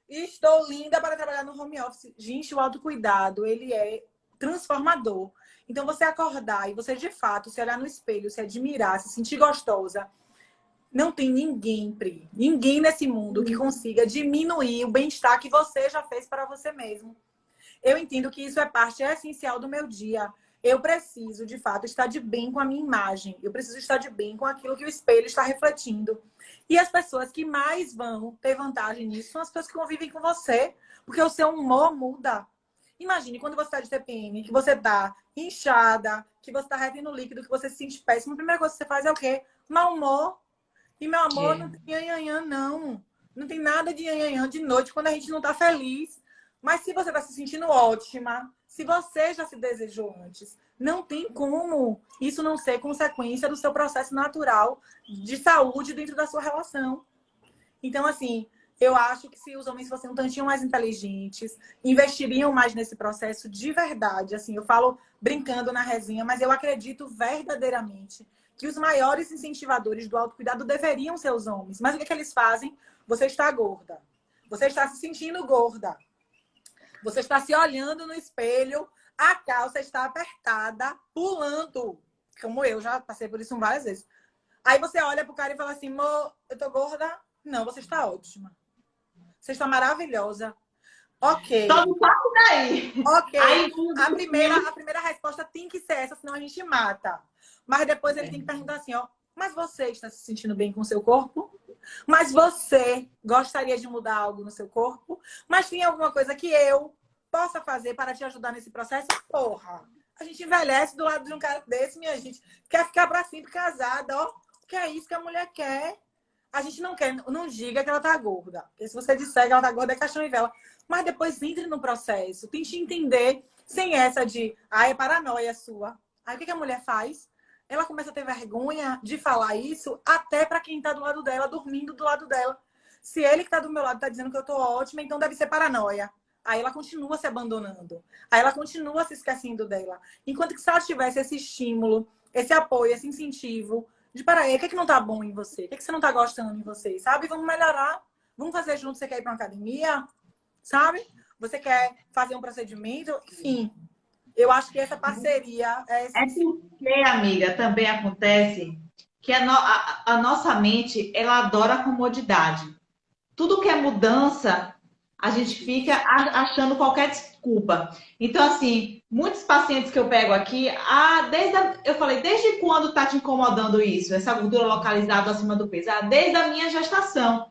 Estou linda para trabalhar no home office. Gente, o autocuidado, ele é transformador. Então, você acordar e você, de fato, se olhar no espelho, se admirar, se sentir gostosa, não tem ninguém, Pri, ninguém nesse mundo que consiga diminuir o bem-estar que você já fez para você mesmo. Eu entendo que isso é parte essencial do meu dia. Eu preciso, de fato, estar de bem com a minha imagem. Eu preciso estar de bem com aquilo que o espelho está refletindo. E as pessoas que mais vão ter vantagem nisso são as pessoas que convivem com você. Porque o seu humor muda. Imagine quando você está de TPM, que você está inchada, que você está retendo líquido, que você se sente péssimo. A primeira coisa que você faz é o quê? Mau humor. E, meu amor, É. não tem nhanhanhã, não. Não tem nada de nhanhanhã de noite quando a gente não está feliz. Mas se você está se sentindo ótima, se você já se desejou antes, não tem como isso não ser consequência do seu processo natural de saúde dentro da sua relação. Então, assim, eu acho que se os homens fossem um tantinho mais inteligentes, investiriam mais nesse processo de verdade. Assim, eu falo brincando na resenha, mas eu acredito verdadeiramente que os maiores incentivadores do autocuidado deveriam ser os homens. Mas o que é que eles fazem? Você está gorda. Você está se sentindo gorda. Você está se olhando no espelho, a calça está apertada, pulando. Como eu já passei por isso várias vezes. Aí você olha pro cara e fala assim, amor, eu tô gorda? Não, você está ótima. Você está maravilhosa. Só Ok. não passo daí. Ok. Aí, A primeira resposta tem que ser essa, senão a gente mata. Mas depois ele tem que perguntar assim, ó, mas você está se sentindo bem com o seu corpo? Mas você gostaria de mudar algo no seu corpo? Mas tem alguma coisa que eu possa fazer para te ajudar nesse processo? Porra! A gente envelhece do lado de um cara desse, minha gente. Quer ficar para sempre casada, ó. Que é isso que a mulher quer. A gente não quer, não diga que ela tá gorda. Porque se você disser que ela tá gorda, é caixão e vela. Mas depois entre no processo. Tente entender, sem essa de, é paranoia sua. Aí o que a mulher faz? Ela começa a ter vergonha de falar isso até para quem tá do lado dela, dormindo do lado dela. Se ele que tá do meu lado tá dizendo que eu tô ótima, então deve ser paranoia. Aí ela continua se abandonando. Aí ela continua se esquecendo dela. Enquanto que se ela tivesse esse estímulo, esse apoio, esse incentivo, de para aí, o que é que não tá bom em você? O que é que você não tá gostando em você? Sabe? Vamos melhorar. Vamos fazer junto. Você quer ir pra uma academia? Sabe? Você quer fazer um procedimento? Enfim. Eu acho que essa parceria é É essencial. porque, amiga, também acontece que a nossa mente, ela adora comodidade. Tudo que é mudança, a gente fica achando qualquer desculpa. Então, assim, muitos pacientes que eu pego aqui, eu falei, desde quando tá te incomodando isso? Essa gordura localizada acima do peso? Desde a minha gestação.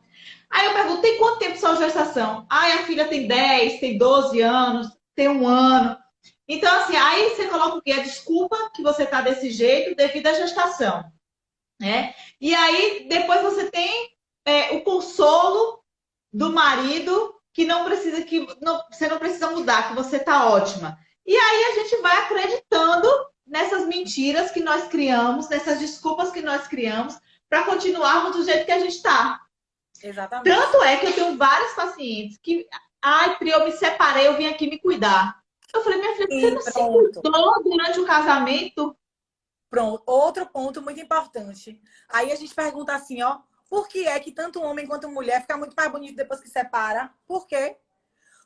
Aí eu pergunto, tem quanto tempo sua gestação? A filha tem 10, tem 12 anos, tem 1 ano. Então, assim, aí você coloca o quê? A desculpa que você tá desse jeito devido à gestação, né? E aí, depois você tem o consolo do marido que não precisa, você não precisa mudar, que você tá ótima. E aí a gente vai acreditando nessas mentiras que nós criamos, nessas desculpas que nós criamos para continuarmos do jeito que a gente está. Exatamente. Tanto é que eu tenho vários pacientes que, Pri, eu me separei, eu vim aqui me cuidar. Eu falei, minha filha, você Sim, não se pronto. cuidou durante o casamento? Pronto. Outro ponto muito importante. Aí a gente pergunta assim, ó, por que é que tanto homem quanto mulher fica muito mais bonito depois que separa? Por quê?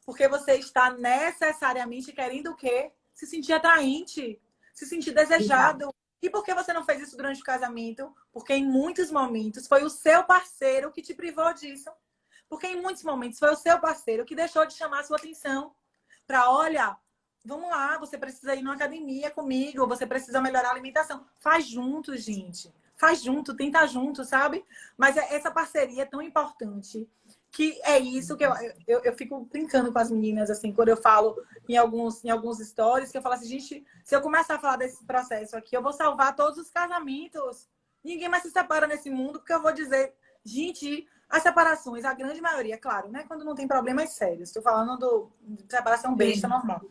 Porque você está necessariamente querendo o quê? Se sentir atraente, se sentir desejado. E por que você não fez isso durante o casamento? Porque em muitos momentos foi o seu parceiro que te privou disso. Porque em muitos momentos foi o seu parceiro que deixou de chamar a sua atenção. Para, olha, vamos lá, você precisa ir numa academia comigo, você precisa melhorar a alimentação. Faz junto, gente. Faz junto, tenta junto, sabe? Mas essa parceria é tão importante que é isso que eu fico brincando com as meninas, assim, quando eu falo em alguns stories, que eu falo assim, gente, se eu começar a falar desse processo aqui, eu vou salvar todos os casamentos. Ninguém mais se separa nesse mundo, porque eu vou dizer, gente, as separações, a grande maioria, claro, né? Quando não tem problemas sérios, estou falando de separação besta normal.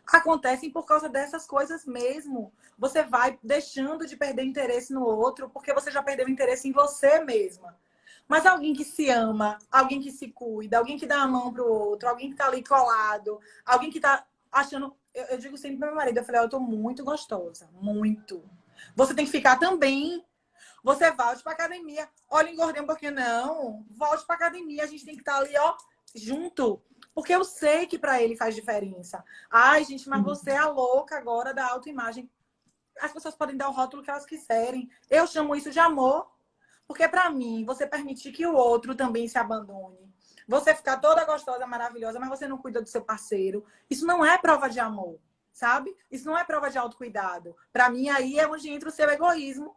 Acontecem por causa dessas coisas mesmo. Você vai deixando de perder interesse no outro, porque você já perdeu interesse em você mesma. Mas alguém que se ama, alguém que se cuida, alguém que dá a mão pro outro, alguém que tá ali colado, alguém que tá achando... Eu digo sempre pro meu marido, eu falei, eu tô muito gostosa, muito. Você tem que ficar também. Você volte pra academia. Olha, engordei um pouquinho, não. Volte pra academia, a gente tem que estar ali, ó, junto. Porque eu sei que pra ele faz diferença. Ai, gente, mas você é a louca agora da autoimagem. As pessoas podem dar o rótulo que elas quiserem. Eu chamo isso de amor. Porque para mim, você permitir que o outro também se abandone, você ficar toda gostosa, maravilhosa, mas você não cuida do seu parceiro, isso não é prova de amor, sabe? Isso não é prova de autocuidado. Para mim, aí é onde entra o seu egoísmo.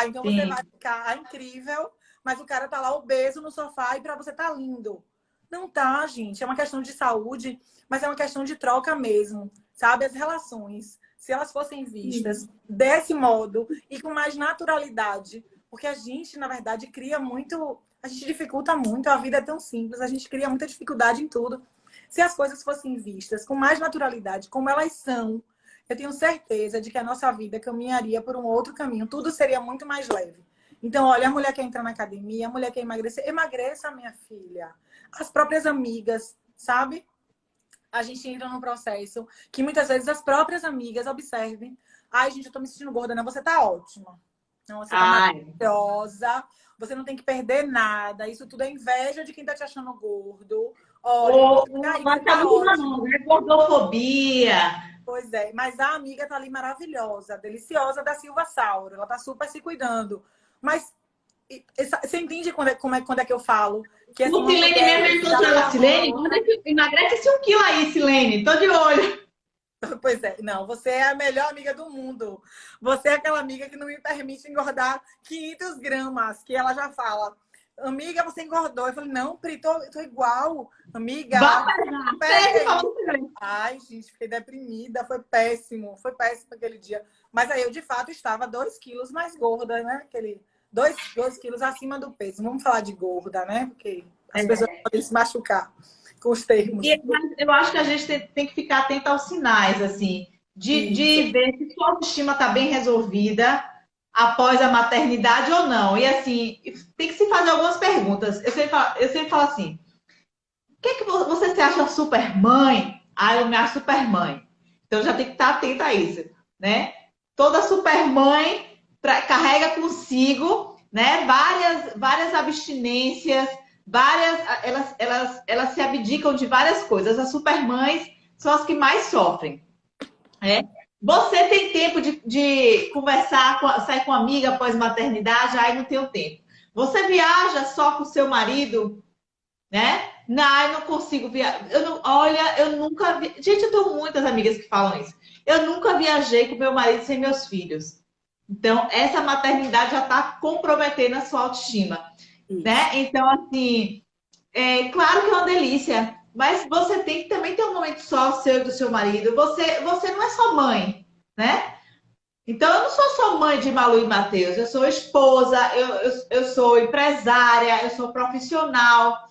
Então você Sim. vai ficar incrível, mas o cara tá lá obeso no sofá e para você tá lindo. Não tá, gente. É uma questão de saúde, mas é uma questão de troca mesmo, sabe? As relações, se elas fossem vistas desse modo e com mais naturalidade, porque a gente, na verdade, cria muito... A gente dificulta muito, a vida é tão simples, a gente cria muita dificuldade em tudo. Se as coisas fossem vistas com mais naturalidade, como elas são, eu tenho certeza de que a nossa vida caminharia por um outro caminho. Tudo seria muito mais leve. Então, olha, a mulher quer entrar na academia, a mulher quer emagrecer. Emagreça, minha filha. As próprias amigas, sabe? A gente entra num processo que muitas vezes as próprias amigas observem. Ai, gente, eu tô me sentindo gorda. Não, você tá ótima. Não, você tá maravilhosa. Você não tem que perder nada. Isso tudo é inveja de quem tá te achando gordo. Olha, Mas tá muito não, é gordofobia. Pois é, mas a amiga tá ali maravilhosa, deliciosa da Silva Sauro. Ela tá super se cuidando. Mas você entende quando é que eu falo? Que essa O Silene mesmo entrou ela, Silene, emagrece esse 1 quilo aí, Silene. Tô de olho. Pois é, não, você é a melhor amiga do mundo. Você é aquela amiga que não me permite engordar 500 gramas, que ela já fala. Amiga, você engordou. Eu falei, não, Pri, tô igual. Amiga, ai, gente, fiquei deprimida. Foi péssimo aquele dia. Mas aí eu, de fato, estava 2 quilos mais gorda, né? Aquele 2 quilos acima do peso. Vamos falar de gorda, né? Porque as pessoas podem se machucar com os termos. E eu acho que a gente tem que ficar atento aos sinais, assim, de ver se sua autoestima está bem resolvida. após a maternidade ou não? E assim, tem que se fazer algumas perguntas. Eu sempre falo assim, o que é que você se acha super mãe? Ah, eu me acho super mãe. Então já tem que estar atenta a isso, né? Toda super mãe carrega consigo, né? Várias abstinências, elas se abdicam de várias coisas. As super mães são as que mais sofrem, né? Você tem tempo de conversar, sair com uma amiga após maternidade? Aí não tem o tempo. Você viaja só com o seu marido? Né? Não, eu não consigo viajar. Olha, eu nunca vi. Gente, eu tenho muitas amigas que falam isso. Eu nunca viajei com meu marido sem meus filhos. Então, essa maternidade já está comprometendo a sua autoestima, Isso. né? Então, assim, claro que é uma delícia, mas você tem que também ter um momento só seu e do seu marido. Você não é só mãe, né? Então, eu não sou só mãe de Malu e Matheus, eu sou esposa, eu sou empresária, eu sou profissional.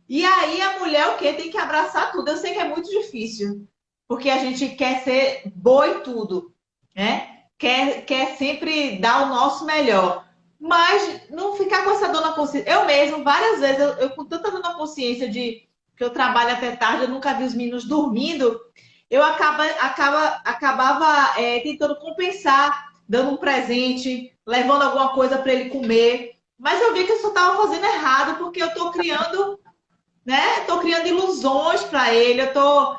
E aí a mulher o quê? Tem que abraçar tudo. Eu sei que é muito difícil, porque a gente quer ser boa em tudo, né? Quer sempre dar o nosso melhor. Mas não ficar com essa dor na consciência. Eu mesmo, várias vezes, eu com tanta dor na consciência de que eu trabalho até tarde, eu nunca vi os meninos dormindo, eu acabava tentando compensar, dando um presente, levando alguma coisa para ele comer. Mas eu vi que eu só estava fazendo errado, porque eu estou criando, né? Tô criando ilusões para ele, tô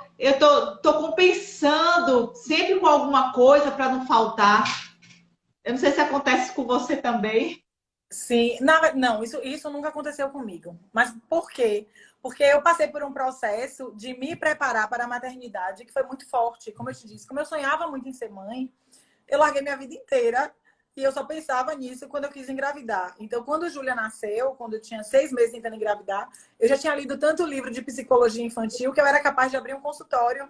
compensando sempre com alguma coisa para não faltar. Eu não sei se acontece com você também. Sim, não, isso nunca aconteceu comigo. Mas por quê? Porque eu passei por um processo de me preparar para a maternidade que foi muito forte. Como eu te disse, como eu sonhava muito em ser mãe, eu larguei minha vida inteira e eu só pensava nisso quando eu quis engravidar. Então, quando Júlia nasceu, quando eu tinha 6 meses tentando engravidar, eu já tinha lido tanto livro de psicologia infantil que eu era capaz de abrir um consultório.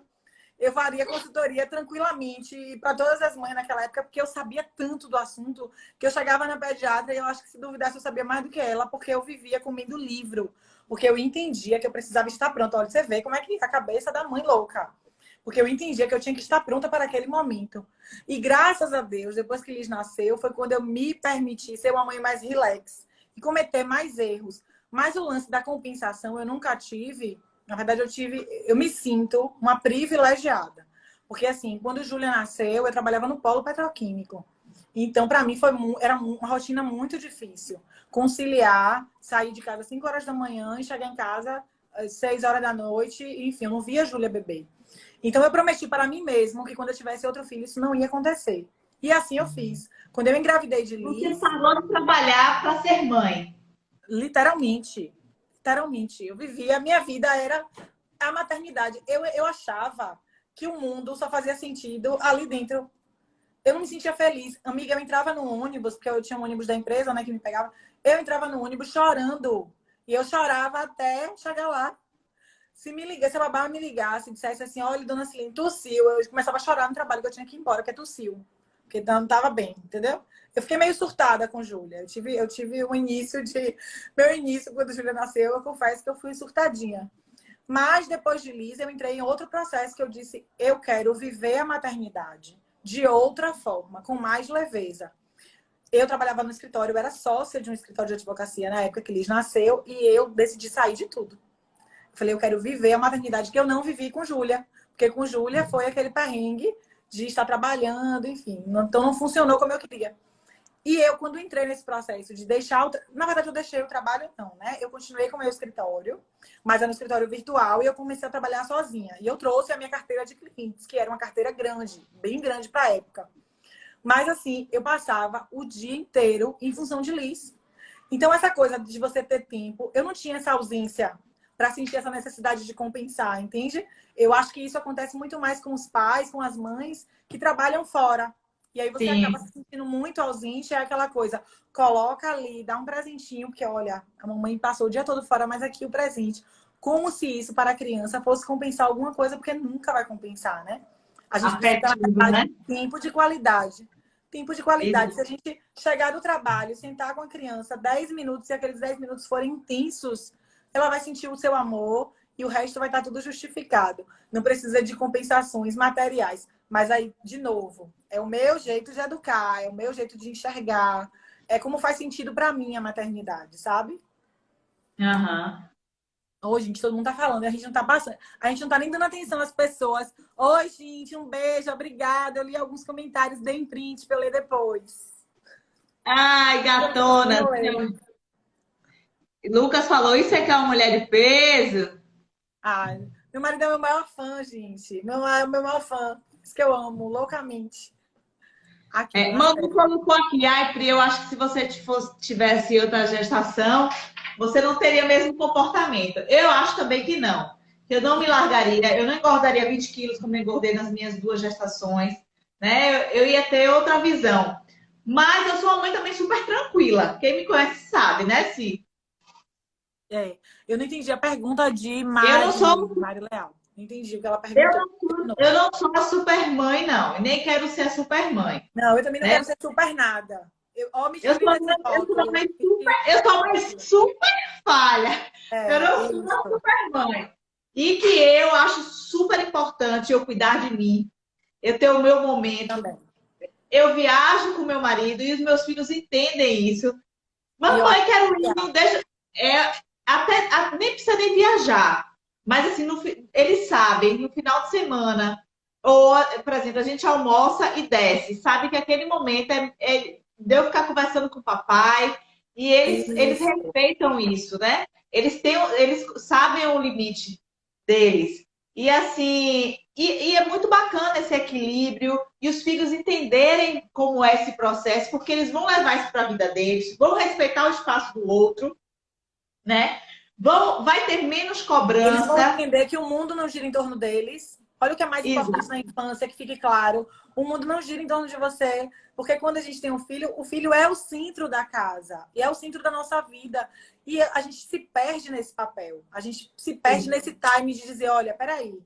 Eu faria consultoria tranquilamente para todas as mães naquela época, porque eu sabia tanto do assunto que eu chegava na pediatra e eu acho que se duvidasse eu sabia mais do que ela, porque eu vivia comendo livro, porque eu entendia que eu precisava estar pronta. Olha, você vê como é que a cabeça da mãe louca. Porque eu entendia que eu tinha que estar pronta para aquele momento. E graças a Deus, depois que Liz nasceu, foi quando eu me permiti ser uma mãe mais relax e cometer mais erros. Mas o lance da compensação eu nunca tive. Na verdade, eu me sinto uma privilegiada. Porque, assim, quando Júlia nasceu, eu trabalhava no polo petroquímico. Então, para mim, era uma rotina muito difícil. Conciliar, sair de casa às 5 horas da manhã e chegar em casa às 6 horas da noite. Enfim, eu não via a Júlia beber. Então, eu prometi para mim mesmo que quando eu tivesse outro filho, isso não ia acontecer. E assim eu fiz. Quando eu engravidei de Você Liz, parou de trabalhar para ser mãe. literalmente, literalmente, eu vivia, a minha vida era a maternidade. Eu achava que o mundo só fazia sentido ali dentro. Eu não me sentia feliz. Amiga, eu entrava no ônibus, porque eu tinha um ônibus da empresa, né, que me pegava. Eu entrava no ônibus chorando. E eu chorava até chegar lá. Se a babá me ligasse e dissesse assim, olha, dona Cilene, tossiu, eu começava a chorar no trabalho que eu tinha que ir embora, porque tossiu. Porque não estava bem, entendeu? Eu fiquei meio surtada com Júlia. Eu tive um início de... Meu início, quando Júlia nasceu, eu confesso que eu fui surtadinha. Mas depois de Liz, eu entrei em outro processo que eu disse, eu quero viver a maternidade de outra forma, com mais leveza. Eu trabalhava no escritório, eu era sócia de um escritório de advocacia na época que Liz nasceu, e eu decidi sair de tudo. Falei, eu quero viver a maternidade que eu não vivi com Júlia. Porque com Júlia foi aquele perrengue de estar trabalhando, enfim. Então não funcionou como eu queria. E eu, quando entrei nesse processo de deixar... Na verdade, eu deixei o trabalho, não, né? Eu continuei com o meu escritório, mas era no escritório virtual, e eu comecei a trabalhar sozinha. E eu trouxe a minha carteira de clientes, que era uma carteira grande, bem grande para a época. Mas, assim, eu passava o dia inteiro em função de Liz. Então, essa coisa de você ter tempo, eu não tinha essa ausência para sentir essa necessidade de compensar, entende? Eu acho que isso acontece muito mais com os pais, com as mães que trabalham fora. E aí você acaba Sim. se sentindo muito ausente, é aquela coisa, coloca ali, dá um presentinho, porque olha, a mamãe passou o dia todo fora, mas aqui o presente. Como se isso para a criança fosse compensar alguma coisa, porque nunca vai compensar, né? A gente precisa, na Afetivo, verdade, né? de tempo de qualidade. Tempo de qualidade. Se a Isso. gente chegar do trabalho, sentar com a criança 10 minutos e aqueles 10 minutos forem intensos, ela vai sentir o seu amor e o resto vai estar tudo justificado. Não precisa de compensações materiais. Mas aí, de novo, é o meu jeito de educar, é o meu jeito de enxergar, é como faz sentido para mim a maternidade, sabe? Aham. Hoje, gente, todo mundo tá falando, a gente não tá passando, a gente não tá nem dando atenção às pessoas. Oi, gente, um beijo, obrigada. Eu li alguns comentários, dei print pra eu ler depois. Ai, gatona. Lucas falou, isso é que é uma mulher de peso? Ai, meu marido é meu maior fã, gente. Meu maior fã. Isso que eu amo, loucamente. Aqui, na Manu série. colocou aqui, ai, Pri, eu acho que se você tivesse outra gestação, você não teria o mesmo comportamento. Eu acho também que não. Eu não me largaria, eu não engordaria 20 quilos como eu engordei nas minhas duas gestações, né? Eu ia ter outra visão. Mas eu sou uma mãe também super tranquila. Quem me conhece sabe, né, Si? É, eu não entendi a pergunta de Eu não sou, Mari Leal. Não entendi o que ela eu perguntou. não, eu não sou a super mãe, não. E nem quero ser a super mãe, Não, eu também não né? quero ser super nada. Ó, me Eu tire sou, desse eu sou uma rótulo. mãe super, eu sou uma mãe super falha. Eu É, não sou uma isso. super mãe. E que eu acho super importante eu cuidar de mim, eu ter o meu momento. Também. Eu viajo com meu marido e os meus filhos entendem isso. E eu acho Mamãe, quero ir, que não deixa. Nem precisa nem viajar. Mas assim, eles sabem, no final de semana, ou, por exemplo, a gente almoça e desce. Sabe que aquele momento é de eu ficar conversando com o papai. E eles isso. respeitam isso, né? Eles sabem o limite deles. E assim, e é muito bacana esse equilíbrio e os filhos entenderem como é esse processo, porque eles vão levar isso para a vida deles, vão respeitar o espaço do outro, né? Vai ter menos Eles vão cobrança. entender que o mundo não gira em torno deles. Olha o que é mais importante Exato. na infância, que fique claro. O mundo não gira em torno de você. Porque quando a gente tem um filho, o filho é o centro da casa. E é o centro da nossa vida. E a gente se perde nesse papel. A gente se perde nesse time de dizer, olha, peraí.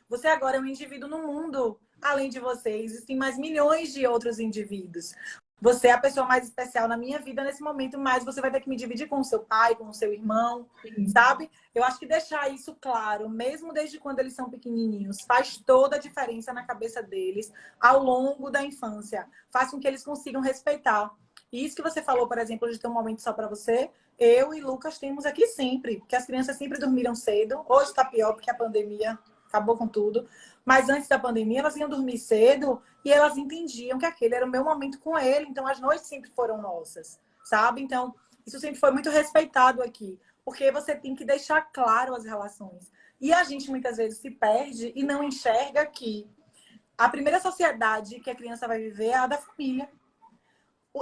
Você agora é um indivíduo no mundo. Além de você, existem mais milhões de outros indivíduos. Você é a pessoa mais especial na minha vida nesse momento, mas você vai ter que me dividir com o seu pai, com o seu irmão, sabe? Eu acho que deixar isso claro, mesmo desde quando eles são pequenininhos, faz toda a diferença na cabeça deles ao longo da infância. Faz com que eles consigam respeitar. E isso que você falou, por exemplo, de ter um momento só para você, eu e Lucas temos aqui sempre, porque as crianças sempre dormiram cedo. Hoje está pior porque a pandemia acabou com tudo. Mas antes da pandemia, elas iam dormir cedo e elas entendiam que aquele era o meu momento com ele. Então, as noites sempre foram nossas, sabe? Então, isso sempre foi muito respeitado aqui. Porque você tem que deixar claro as relações. E a gente, muitas vezes, se perde e não enxerga que a primeira sociedade que a criança vai viver é a da família.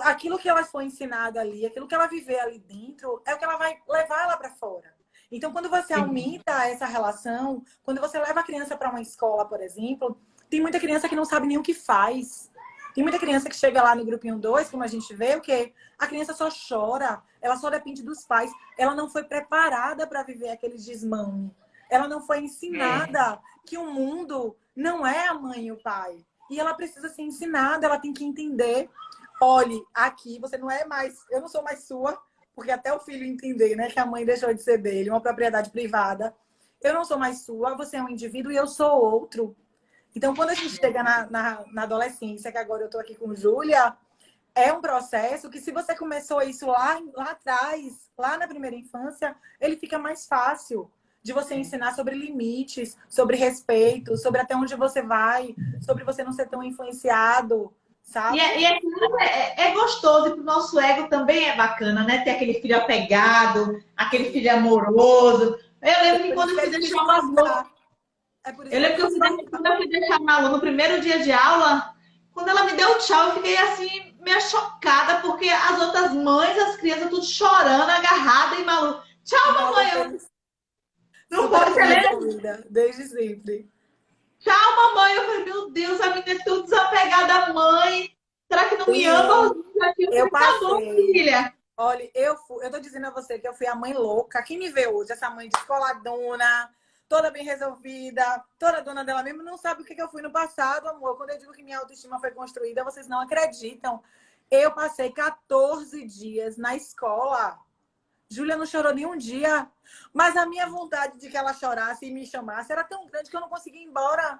Aquilo que ela foi ensinada ali, aquilo que ela viver ali dentro, é o que ela vai levar ela para fora. Então, quando você aumenta essa relação, quando você leva a criança para uma escola, por exemplo, tem muita criança que não sabe nem o que faz. Tem muita criança que chega lá no grupinho 2, como a gente vê, o quê? A criança só chora, ela só depende dos pais. Ela não foi preparada para viver aquele desmame. Ela não foi ensinada que o mundo não é a mãe e o pai. E ela precisa ser ensinada, ela tem que entender. Olhe, aqui você não é mais, eu não sou mais sua, porque até o filho entender, né, que a mãe deixou de ser dele, uma propriedade privada. Eu não sou mais sua, você é um indivíduo e eu sou outro. Então, quando a gente chega na adolescência, que agora eu tô aqui com Júlia, é um processo que, se você começou isso lá atrás, lá na primeira infância, ele fica mais fácil de você ensinar sobre limites, sobre respeito, sobre até onde você vai, sobre você não ser tão influenciado, E, sabe? é, e aquilo é gostoso, e para o nosso ego também é bacana, né? Ter aquele filho apegado, aquele filho amoroso. Eu É lembro que por quando isso eu que é fui difícil deixar o Malu, gostar. É por isso eu que é lembro que difícil quando gostar. eu fui deixar a Malu no primeiro dia de aula, quando ela me deu tchau, eu fiquei assim, meio chocada, porque as outras mães, as crianças, tudo chorando, agarrada e Malu. E Tchau, Malu mamãe. fez Não super pode, você lembra? comida, desde sempre. Tchau, mamãe. Eu falei, meu Deus, a menina é tão desapegada da mãe. Será que não me ama? E Eu eu falei, tá bom, passei. filha. Olha, eu tô dizendo a você que eu fui a mãe louca. Quem me vê hoje, essa mãe descoladona, toda bem resolvida, toda dona dela mesma, não sabe o que eu fui no passado, amor. Quando eu digo que minha autoestima foi construída, vocês não acreditam. Eu passei 14 dias na escola. Júlia não chorou nem um dia. Mas a minha vontade de que ela chorasse e me chamasse era tão grande que eu não conseguia ir embora.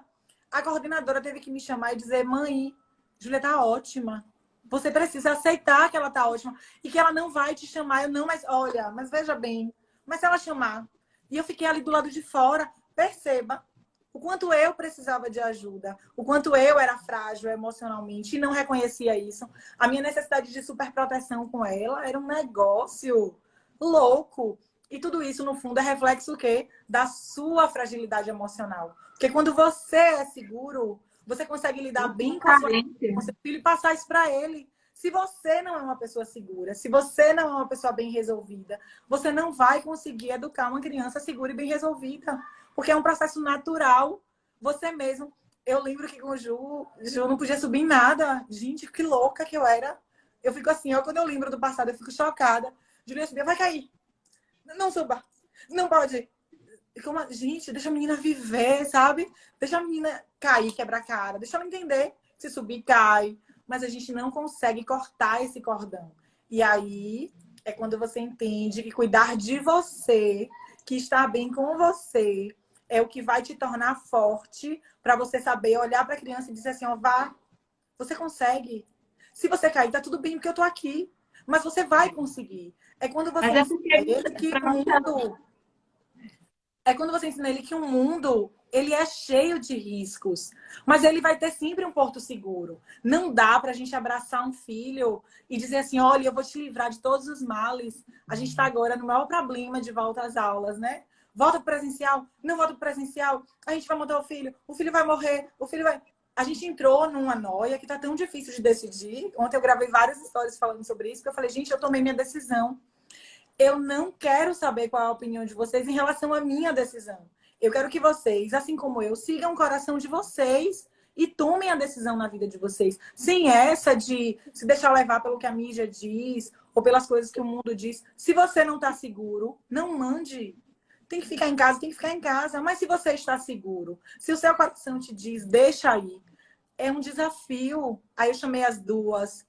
A coordenadora teve que me chamar e dizer, mãe, Júlia tá ótima. Você precisa aceitar que ela tá ótima e que ela não vai te chamar. Eu não, mas olha, mas veja bem, mas se ela chamar. E eu fiquei ali do lado de fora, perceba o quanto eu precisava de ajuda, o quanto eu era frágil emocionalmente e não reconhecia isso. A minha necessidade de superproteção com ela era um negócio louco. E tudo isso, no fundo, é reflexo o quê? Da sua fragilidade emocional. Porque quando você é seguro, você consegue lidar bem com a sua com seu filho e passar isso para ele. Se você não é uma pessoa segura, se você não é uma pessoa bem resolvida, você não vai conseguir educar uma criança segura e bem resolvida. Porque é um processo natural. Você mesmo. Eu lembro que com o Ju não podia subir em nada. Gente, que louca que eu era. Eu fico assim, quando eu lembro do passado, eu fico chocada. Julia subia, vai cair. Não suba. Não pode. Gente, deixa a menina viver, sabe? Deixa a menina cair, quebrar a cara. Deixa ela entender. Se subir, cai. Mas a gente não consegue cortar esse cordão. E aí é quando você entende que cuidar de você, que estar bem com você, é o que vai te tornar forte para você saber olhar para a criança e dizer assim, ó, vá, você consegue. Se você cair, tá tudo bem porque eu tô aqui. Mas você vai conseguir. É quando você ensina ele que o mundo... É quando você ensina ele que o mundo, ele é cheio de riscos. Mas ele vai ter sempre um porto seguro. Não dá pra gente abraçar um filho e dizer assim, olha, eu vou te livrar de todos os males. A gente tá agora no maior problema de volta às aulas, né? Volta pro presencial, não volta pro presencial. A gente vai montar o filho vai morrer, o filho vai... A gente entrou numa noia que tá tão difícil de decidir. Ontem eu gravei várias histórias falando sobre isso, porque eu falei, gente, eu tomei minha decisão. Eu não quero saber qual é a opinião de vocês em relação à minha decisão. Eu quero que vocês, assim como eu, sigam o coração de vocês e tomem a decisão na vida de vocês. Sem essa de se deixar levar pelo que a mídia diz ou pelas coisas que o mundo diz. Se você não está seguro, não mande. Tem que ficar em casa, tem que ficar em casa. Mas se você está seguro, se o seu coração te diz, deixa aí. É um desafio. Aí eu chamei as duas.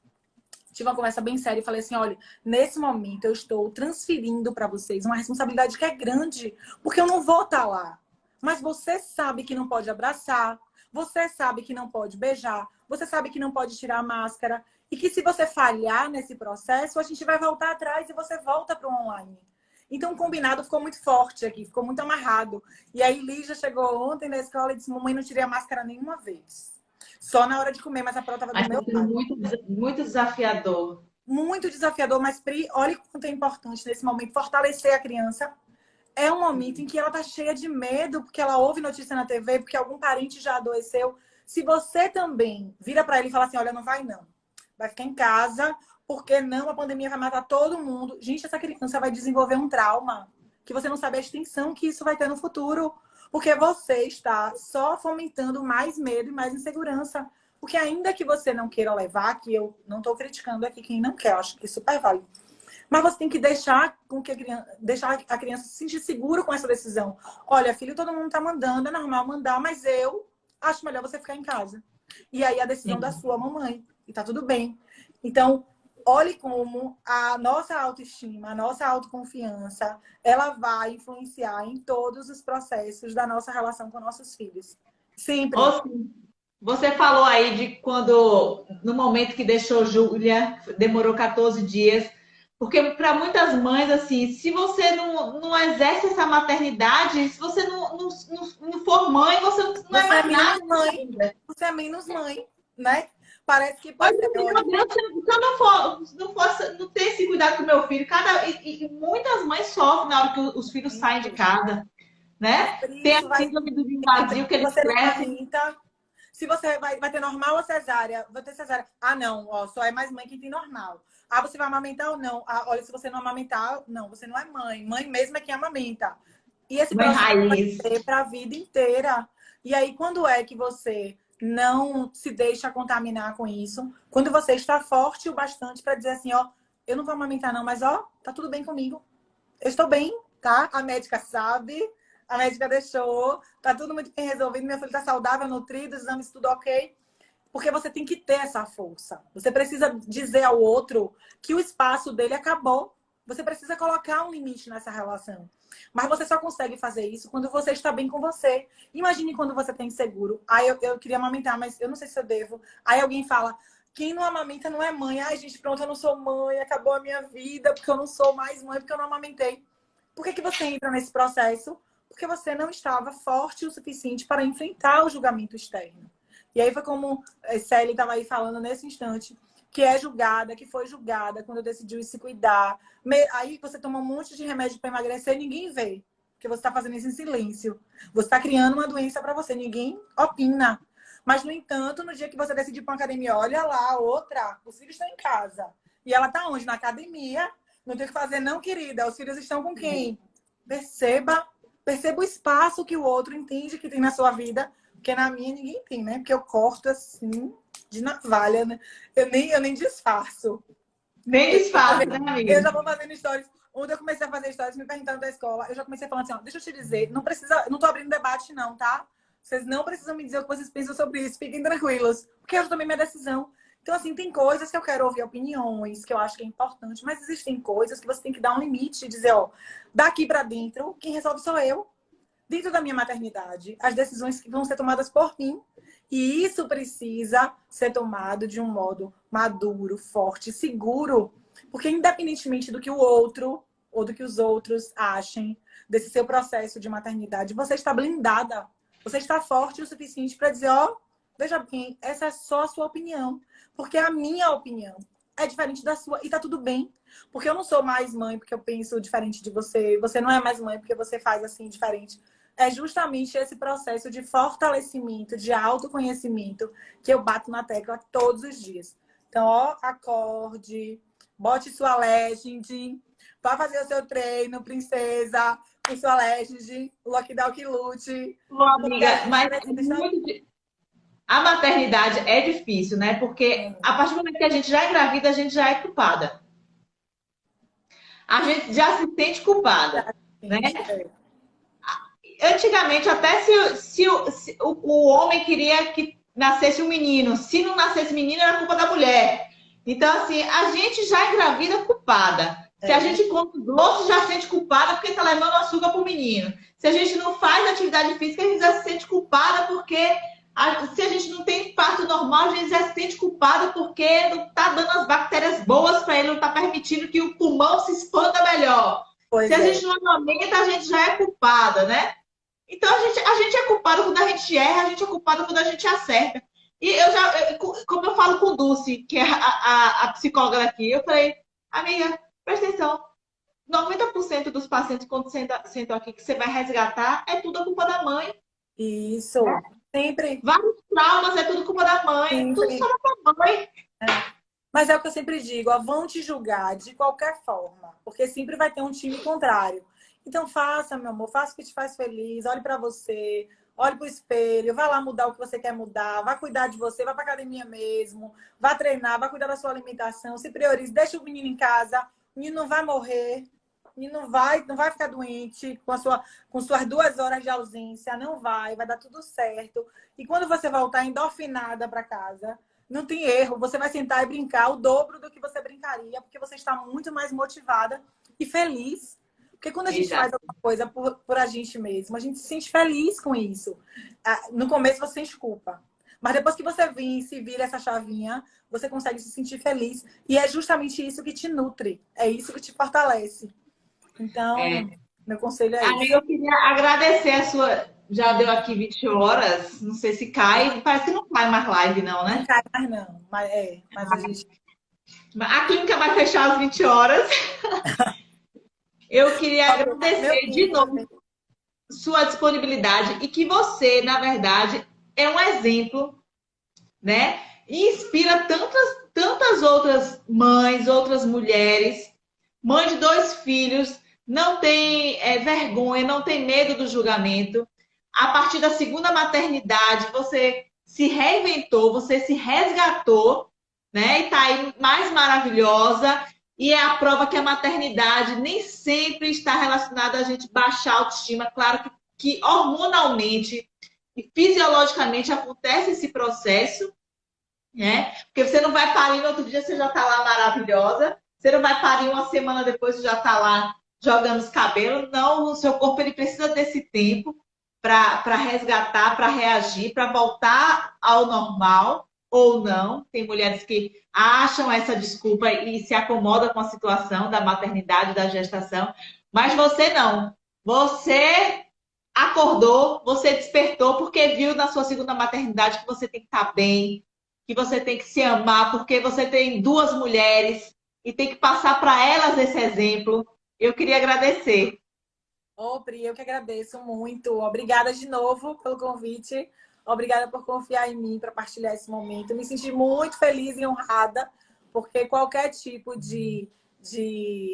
Tive uma conversa bem séria e falei assim, olha, nesse momento eu estou transferindo para vocês uma responsabilidade que é grande, porque eu não vou estar lá. Mas você sabe que não pode abraçar, você sabe que não pode beijar, você sabe que não pode tirar a máscara, e que se você falhar nesse processo, a gente vai voltar atrás e você volta para o online. Então o combinado ficou muito forte aqui, ficou muito amarrado. E aí Lígia chegou ontem na escola e disse, mamãe, não tirei a máscara nenhuma vez. Só na hora de comer, mas a prova estava do meu lado. Muito desafiador. Muito desafiador, mas Pri, olha o quanto é importante nesse momento fortalecer a criança. É um momento em que ela tá cheia de medo, porque ela ouve notícia na TV, porque algum parente já adoeceu. Se você também vira para ele e fala assim, olha, não vai não. Vai ficar em casa, porque não, a pandemia vai matar todo mundo. Gente, essa criança vai desenvolver um trauma que você não sabe a extensão que isso vai ter no futuro. Porque você está só fomentando mais medo e mais insegurança. Porque ainda que você não queira levar, que eu não estou criticando aqui quem não quer, eu acho que é super válido. Mas você tem que deixar a criança se sentir seguro com essa decisão. Olha, filho, todo mundo está mandando, é normal mandar, mas eu acho melhor você ficar em casa. E aí a decisão da sua mamãe. E tá tudo bem. Então, olhe como a nossa autoestima, a nossa autoconfiança, ela vai influenciar em todos os processos da nossa relação com nossos filhos. Sempre. Você falou aí de quando, no momento que deixou Júlia, demorou 14 dias. Porque para muitas mães, assim, se você não exerce essa maternidade, se você não for mãe, você não é mais nada. Mãe. Você é menos mãe, né? Parece que pode ser. Meu Deus, se eu não ter esse cuidado com o meu filho, e muitas mães sofrem na hora que os filhos saem de casa, né? Tem a síndrome do ninho vazio que eles crescem. Se você vai ter normal ou cesárea, vai ter cesárea. Ah, não, ó, só é mais mãe quem tem normal. Ah, você vai amamentar ou não? Ah, olha, se você não amamentar, não, você não é mãe. Mãe mesmo é quem amamenta. E esse processo vai ser para a vida inteira. E aí, quando é que você não se deixa contaminar com isso? Quando você está forte o bastante para dizer assim, ó, eu não vou amamentar não, mas ó, tá tudo bem comigo. Eu estou bem, tá? A médica sabe, a médica deixou, tá tudo muito bem resolvido, meu filho tá saudável, nutrido, exames tudo ok. Porque você tem que ter essa força. Você precisa dizer ao outro que o espaço dele acabou. Você precisa colocar um limite nessa relação. Mas você só consegue fazer isso quando você está bem com você. Imagine quando você tem inseguro. Aí eu queria amamentar, mas eu não sei se eu devo. Aí alguém fala, quem não amamenta não é mãe. Ai, gente, pronto, eu não sou mãe, acabou a minha vida, porque eu não sou mais mãe, porque eu não amamentei. Por que você entra nesse processo? Porque você não estava forte o suficiente para enfrentar o julgamento externo. E aí foi como a Célia estava aí falando nesse instante, que é julgada, que foi julgada quando decidiu se cuidar. Aí você toma um monte de remédio para emagrecer e ninguém vê. Porque você está fazendo isso em silêncio. Você está criando uma doença para você. Ninguém opina. Mas, no entanto, no dia que você decide ir para uma academia, olha lá, outra, os filhos estão em casa. E ela está onde? Na academia. Não tem o que fazer, não, querida. Os filhos estão com quem? Perceba o espaço que o outro entende que tem na sua vida. Porque na minha ninguém tem, né? Porque eu corto assim, de navalha, né? Eu nem disfarço. Nem disfarça, né, Eu amiga? já vou fazendo stories. Ontem eu comecei a fazer stories me perguntando da escola. Eu já comecei falando assim, ó, deixa eu te dizer, não precisa, não tô abrindo debate não, tá? Vocês não precisam me dizer o que vocês pensam sobre isso, fiquem tranquilos. Porque eu tomei minha decisão. Então, assim, tem coisas que eu quero ouvir opiniões, que eu acho que é importante, mas existem coisas que você tem que dar um limite e dizer, ó, daqui pra dentro, quem resolve sou eu. Dentro da minha maternidade, as decisões que vão ser tomadas por mim. E isso precisa ser tomado de um modo maduro, forte, seguro. Porque independentemente do que o outro ou do que os outros achem desse seu processo de maternidade, você está blindada. Você está forte o suficiente para dizer, ó, veja bem, essa é só a sua opinião. Porque a minha opinião é diferente da sua. E tá tudo bem. Porque eu não sou mais mãe porque eu penso diferente de você. Você não é mais mãe porque você faz assim diferente. É justamente esse processo de fortalecimento, de autoconhecimento que eu bato na tecla todos os dias. Então, ó, acorde, bote sua legend, vá fazer o seu treino, princesa, com sua legend, lockdown que lute. Amiga, mas é muito. A maternidade é difícil, né? Porque a partir do momento que a gente já engravida, a gente já é culpada. A gente já se sente culpada, né? Antigamente, até se o homem queria que nascesse um menino, se não nascesse menino, era culpa da mulher. Então, assim, a gente já engravida culpada. Se a gente come doce, já se sente culpada porque está levando açúcar para o menino. Se a gente não faz atividade física, a gente já se sente culpada porque se a gente não tem parto normal, a gente já se sente culpada porque não está dando as bactérias boas para ele, não está permitindo que o pulmão se expanda melhor. Se a gente não amamenta, a gente já é culpada, né? Então, a gente é culpado quando a gente erra, a gente é culpado quando a gente acerta. E como eu falo com o Dulce, que é a psicóloga daqui, eu falei, amiga, presta atenção, 90% dos pacientes, quando sentam aqui, que você vai resgatar, é tudo a culpa da mãe. Isso, sempre. Vários traumas, é tudo culpa da mãe, Sempre. tudo só da mãe. Mas é o que eu sempre digo, ó, vão te julgar de qualquer forma, porque sempre vai ter um time contrário. Então faça, meu amor, faça o que te faz feliz, olhe pra você, olhe pro espelho, vá lá mudar o que você quer mudar, vá cuidar de você, vá pra academia mesmo, vá treinar, vá cuidar da sua alimentação, se priorize, deixa o menino em casa, o menino não vai morrer, o menino não vai ficar doente com suas 2 horas de ausência, não vai dar tudo certo. E quando você voltar endorfinada pra casa, não tem erro, você vai sentar e brincar o dobro do que você brincaria, porque você está muito mais motivada e feliz. Porque quando a gente faz alguma coisa por a gente mesmo, a gente se sente feliz com isso. No começo você sente culpa. Mas depois que você vem e se vira essa chavinha, você consegue se sentir feliz. E é justamente isso que te nutre. É isso que te fortalece. Então, meu conselho é esse. Amiga, eu queria agradecer a sua... Já deu aqui 20 horas. Não sei se cai. Parece que não cai mais live, não, né? Não cai mais não. Mas a gente... A clínica vai fechar às 20 horas. Eu queria agradecer de novo sua disponibilidade e que você, na verdade, é um exemplo, né? E inspira tantas outras mães, outras mulheres, mãe de 2 filhos, não tem vergonha, não tem medo do julgamento. A partir da segunda maternidade, você se reinventou, você se resgatou, né? E tá aí mais maravilhosa. E é a prova que a maternidade nem sempre está relacionada a gente baixar a autoestima. Claro que hormonalmente e fisiologicamente acontece esse processo, né? Porque você não vai parir no outro dia, você já está lá maravilhosa. Você não vai parir uma semana depois e já tá lá jogando os cabelos. Não, o seu corpo ele precisa desse tempo para resgatar, para reagir, para voltar ao normal ou não. Tem mulheres que acham essa desculpa e se acomodam com a situação da maternidade, da gestação, mas você não. Você acordou, você despertou porque viu na sua segunda maternidade que você tem que estar bem, que você tem que se amar, porque você tem duas mulheres e tem que passar para elas esse exemplo. Eu queria agradecer. Ô, Pri, eu que agradeço muito. Obrigada de novo pelo convite. Obrigada por confiar em mim para partilhar esse momento. Me senti muito feliz e honrada, porque qualquer tipo de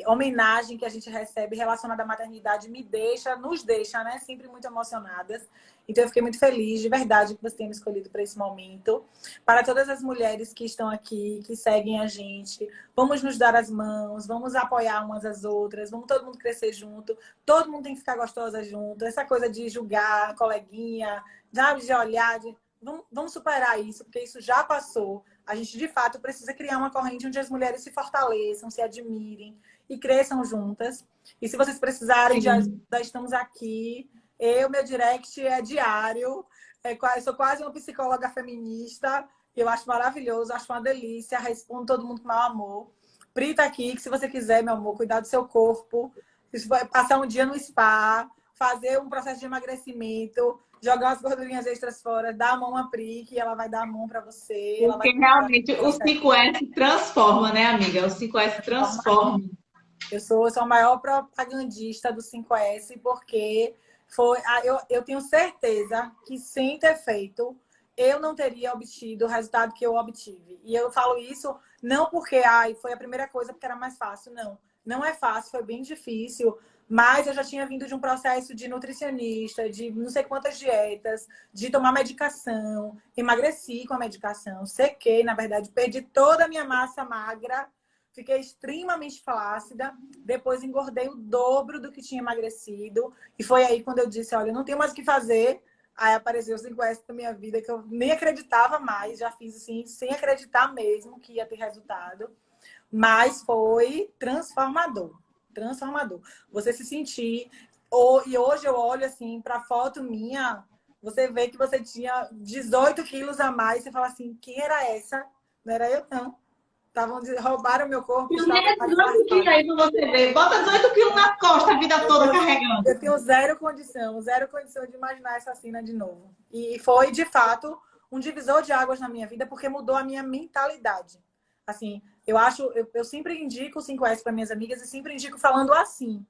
homenagem que a gente recebe relacionada à maternidade nos deixa, né? Sempre muito emocionadas. Então, eu fiquei muito feliz, de verdade, que você tenha me escolhido para esse momento. Para todas as mulheres que estão aqui, que seguem a gente, vamos nos dar as mãos, vamos apoiar umas às outras, vamos todo mundo crescer junto. Todo mundo tem que ficar gostosa junto. Essa coisa de julgar coleguinha, de olhar, vamos superar isso, porque isso já passou. A gente, de fato, precisa criar uma corrente onde as mulheres se fortaleçam, se admirem e cresçam juntas. E se vocês precisarem de Sim. ajuda, estamos aqui. Meu direct é diário. Eu sou quase uma psicóloga feminista. Eu acho maravilhoso, acho uma delícia. Respondo todo mundo com maior amor. Pri tá aqui, que se você quiser, meu amor, cuidar do seu corpo, passar um dia no spa, fazer um processo de emagrecimento, jogar umas gordurinhas extras fora, dar a mão a Pri, que ela vai dar a mão para você. Ela vai Porque realmente o 5S transforma, né, amiga? O 5S transforma. Eu sou a maior propagandista do 5S, porque eu tenho certeza que sem ter feito, eu não teria obtido o resultado que eu obtive. E eu falo isso não porque foi a primeira coisa porque era mais fácil, não. Não é fácil, foi bem difícil, mas eu já tinha vindo de um processo de nutricionista, de não sei quantas dietas, de tomar medicação, emagreci com a medicação, sequei, na verdade, perdi toda a minha massa magra. Fiquei extremamente flácida. Depois engordei o dobro do que tinha emagrecido. E foi aí quando eu disse, olha, eu não tenho mais o que fazer. Aí apareceu o 5S na minha vida, que eu nem acreditava mais. Já fiz assim, sem acreditar mesmo que ia ter resultado. Mas foi transformador. Transformador. Você se sentir... E hoje eu olho assim para a foto minha, você vê que você tinha 18 quilos a mais. Você fala assim, quem era essa? Não era eu, não. Roubaram meu corpo. E nem 18 quilos aí pra você ver. Bota 18 quilos na costa a vida toda carregando. Eu tenho zero condição de imaginar essa cena de novo. E foi, de fato, um divisor de águas na minha vida, porque mudou a minha mentalidade. Assim, eu sempre indico o 5S para minhas amigas e sempre indico falando assim.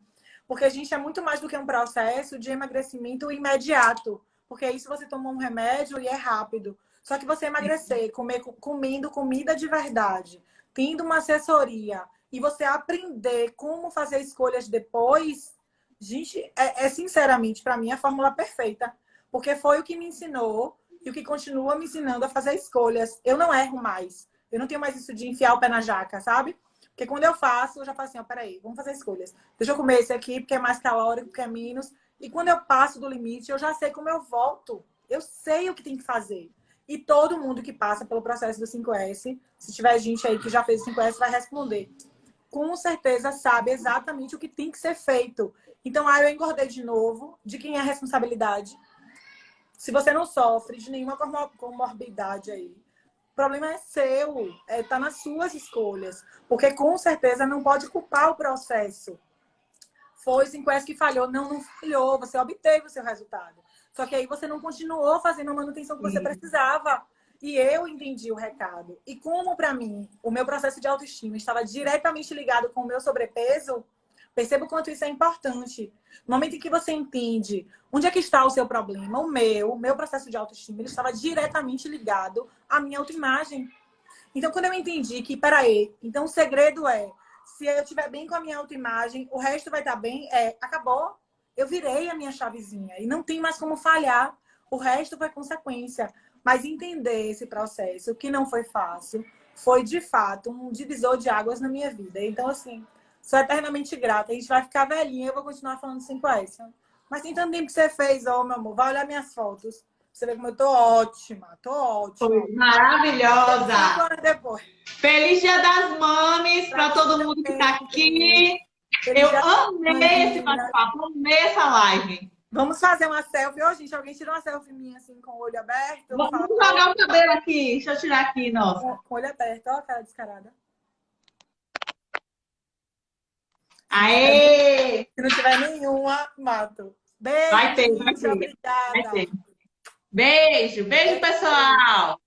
Porque a gente é muito mais do que um processo de emagrecimento imediato. Porque isso você toma um remédio e é rápido. Só que você emagrecer, comendo comida de verdade, tendo uma assessoria e você aprender como fazer escolhas depois, gente, sinceramente, para mim, a fórmula perfeita. Porque foi o que me ensinou e o que continua me ensinando a fazer escolhas. Eu não erro mais. Eu não tenho mais isso de enfiar o pé na jaca, sabe? Porque quando eu faço, eu já faço assim, peraí, vamos fazer escolhas. Deixa eu comer esse aqui, porque é mais calórico, porque é menos. E quando eu passo do limite, eu já sei como eu volto. Eu sei o que tem que fazer. E todo mundo que passa pelo processo do 5S, se tiver gente aí que já fez o 5S, vai responder. Com certeza sabe exatamente o que tem que ser feito. Então, eu engordei de novo. De quem é a responsabilidade? Se você não sofre de nenhuma comorbidade aí, o problema é seu. Tá nas suas escolhas. Porque, com certeza, não pode culpar o processo. Foi o 5S que falhou. Não falhou. Você obteve o seu resultado. Só que aí você não continuou fazendo a manutenção que você precisava. E eu entendi o recado. E como, para mim, o meu processo de autoestima estava diretamente ligado com o meu sobrepeso, perceba o quanto isso é importante. No momento em que você entende onde é que está o seu problema, o meu processo de autoestima, ele estava diretamente ligado à minha autoimagem. Então, quando eu entendi que, peraí, então o segredo se eu estiver bem com a minha autoimagem, o resto vai estar bem, acabou. Eu virei a minha chavezinha e não tem mais como falhar. O resto foi consequência. Mas entender esse processo, que não foi fácil, foi de fato um divisor de águas na minha vida. Então, assim, sou eternamente grata. A gente vai ficar velhinha, eu vou continuar falando 5S. Mas tem tanto tempo que você fez, meu amor. Vai olhar minhas fotos. Você vê como eu tô ótima. Tô ótima. Foi maravilhosa. 5 horas depois. Feliz Dia das Mames para todo mundo que tá aqui. Feliz Eu Dia das amei Mães. esse bate-papo, amei essa live. Vamos fazer uma selfie. Ô, gente, alguém tira uma selfie minha assim com o olho aberto? Eu vou Vamos falar jogar o cabelo aqui. Deixa eu tirar aqui, nossa. com o olho aberto. Ó, a cara descarada. Aê! Se não tiver nenhuma, mato. Beijo, Vai ter, gente. vai ter. Obrigada. Vai ter. Beijo, beijo, pessoal.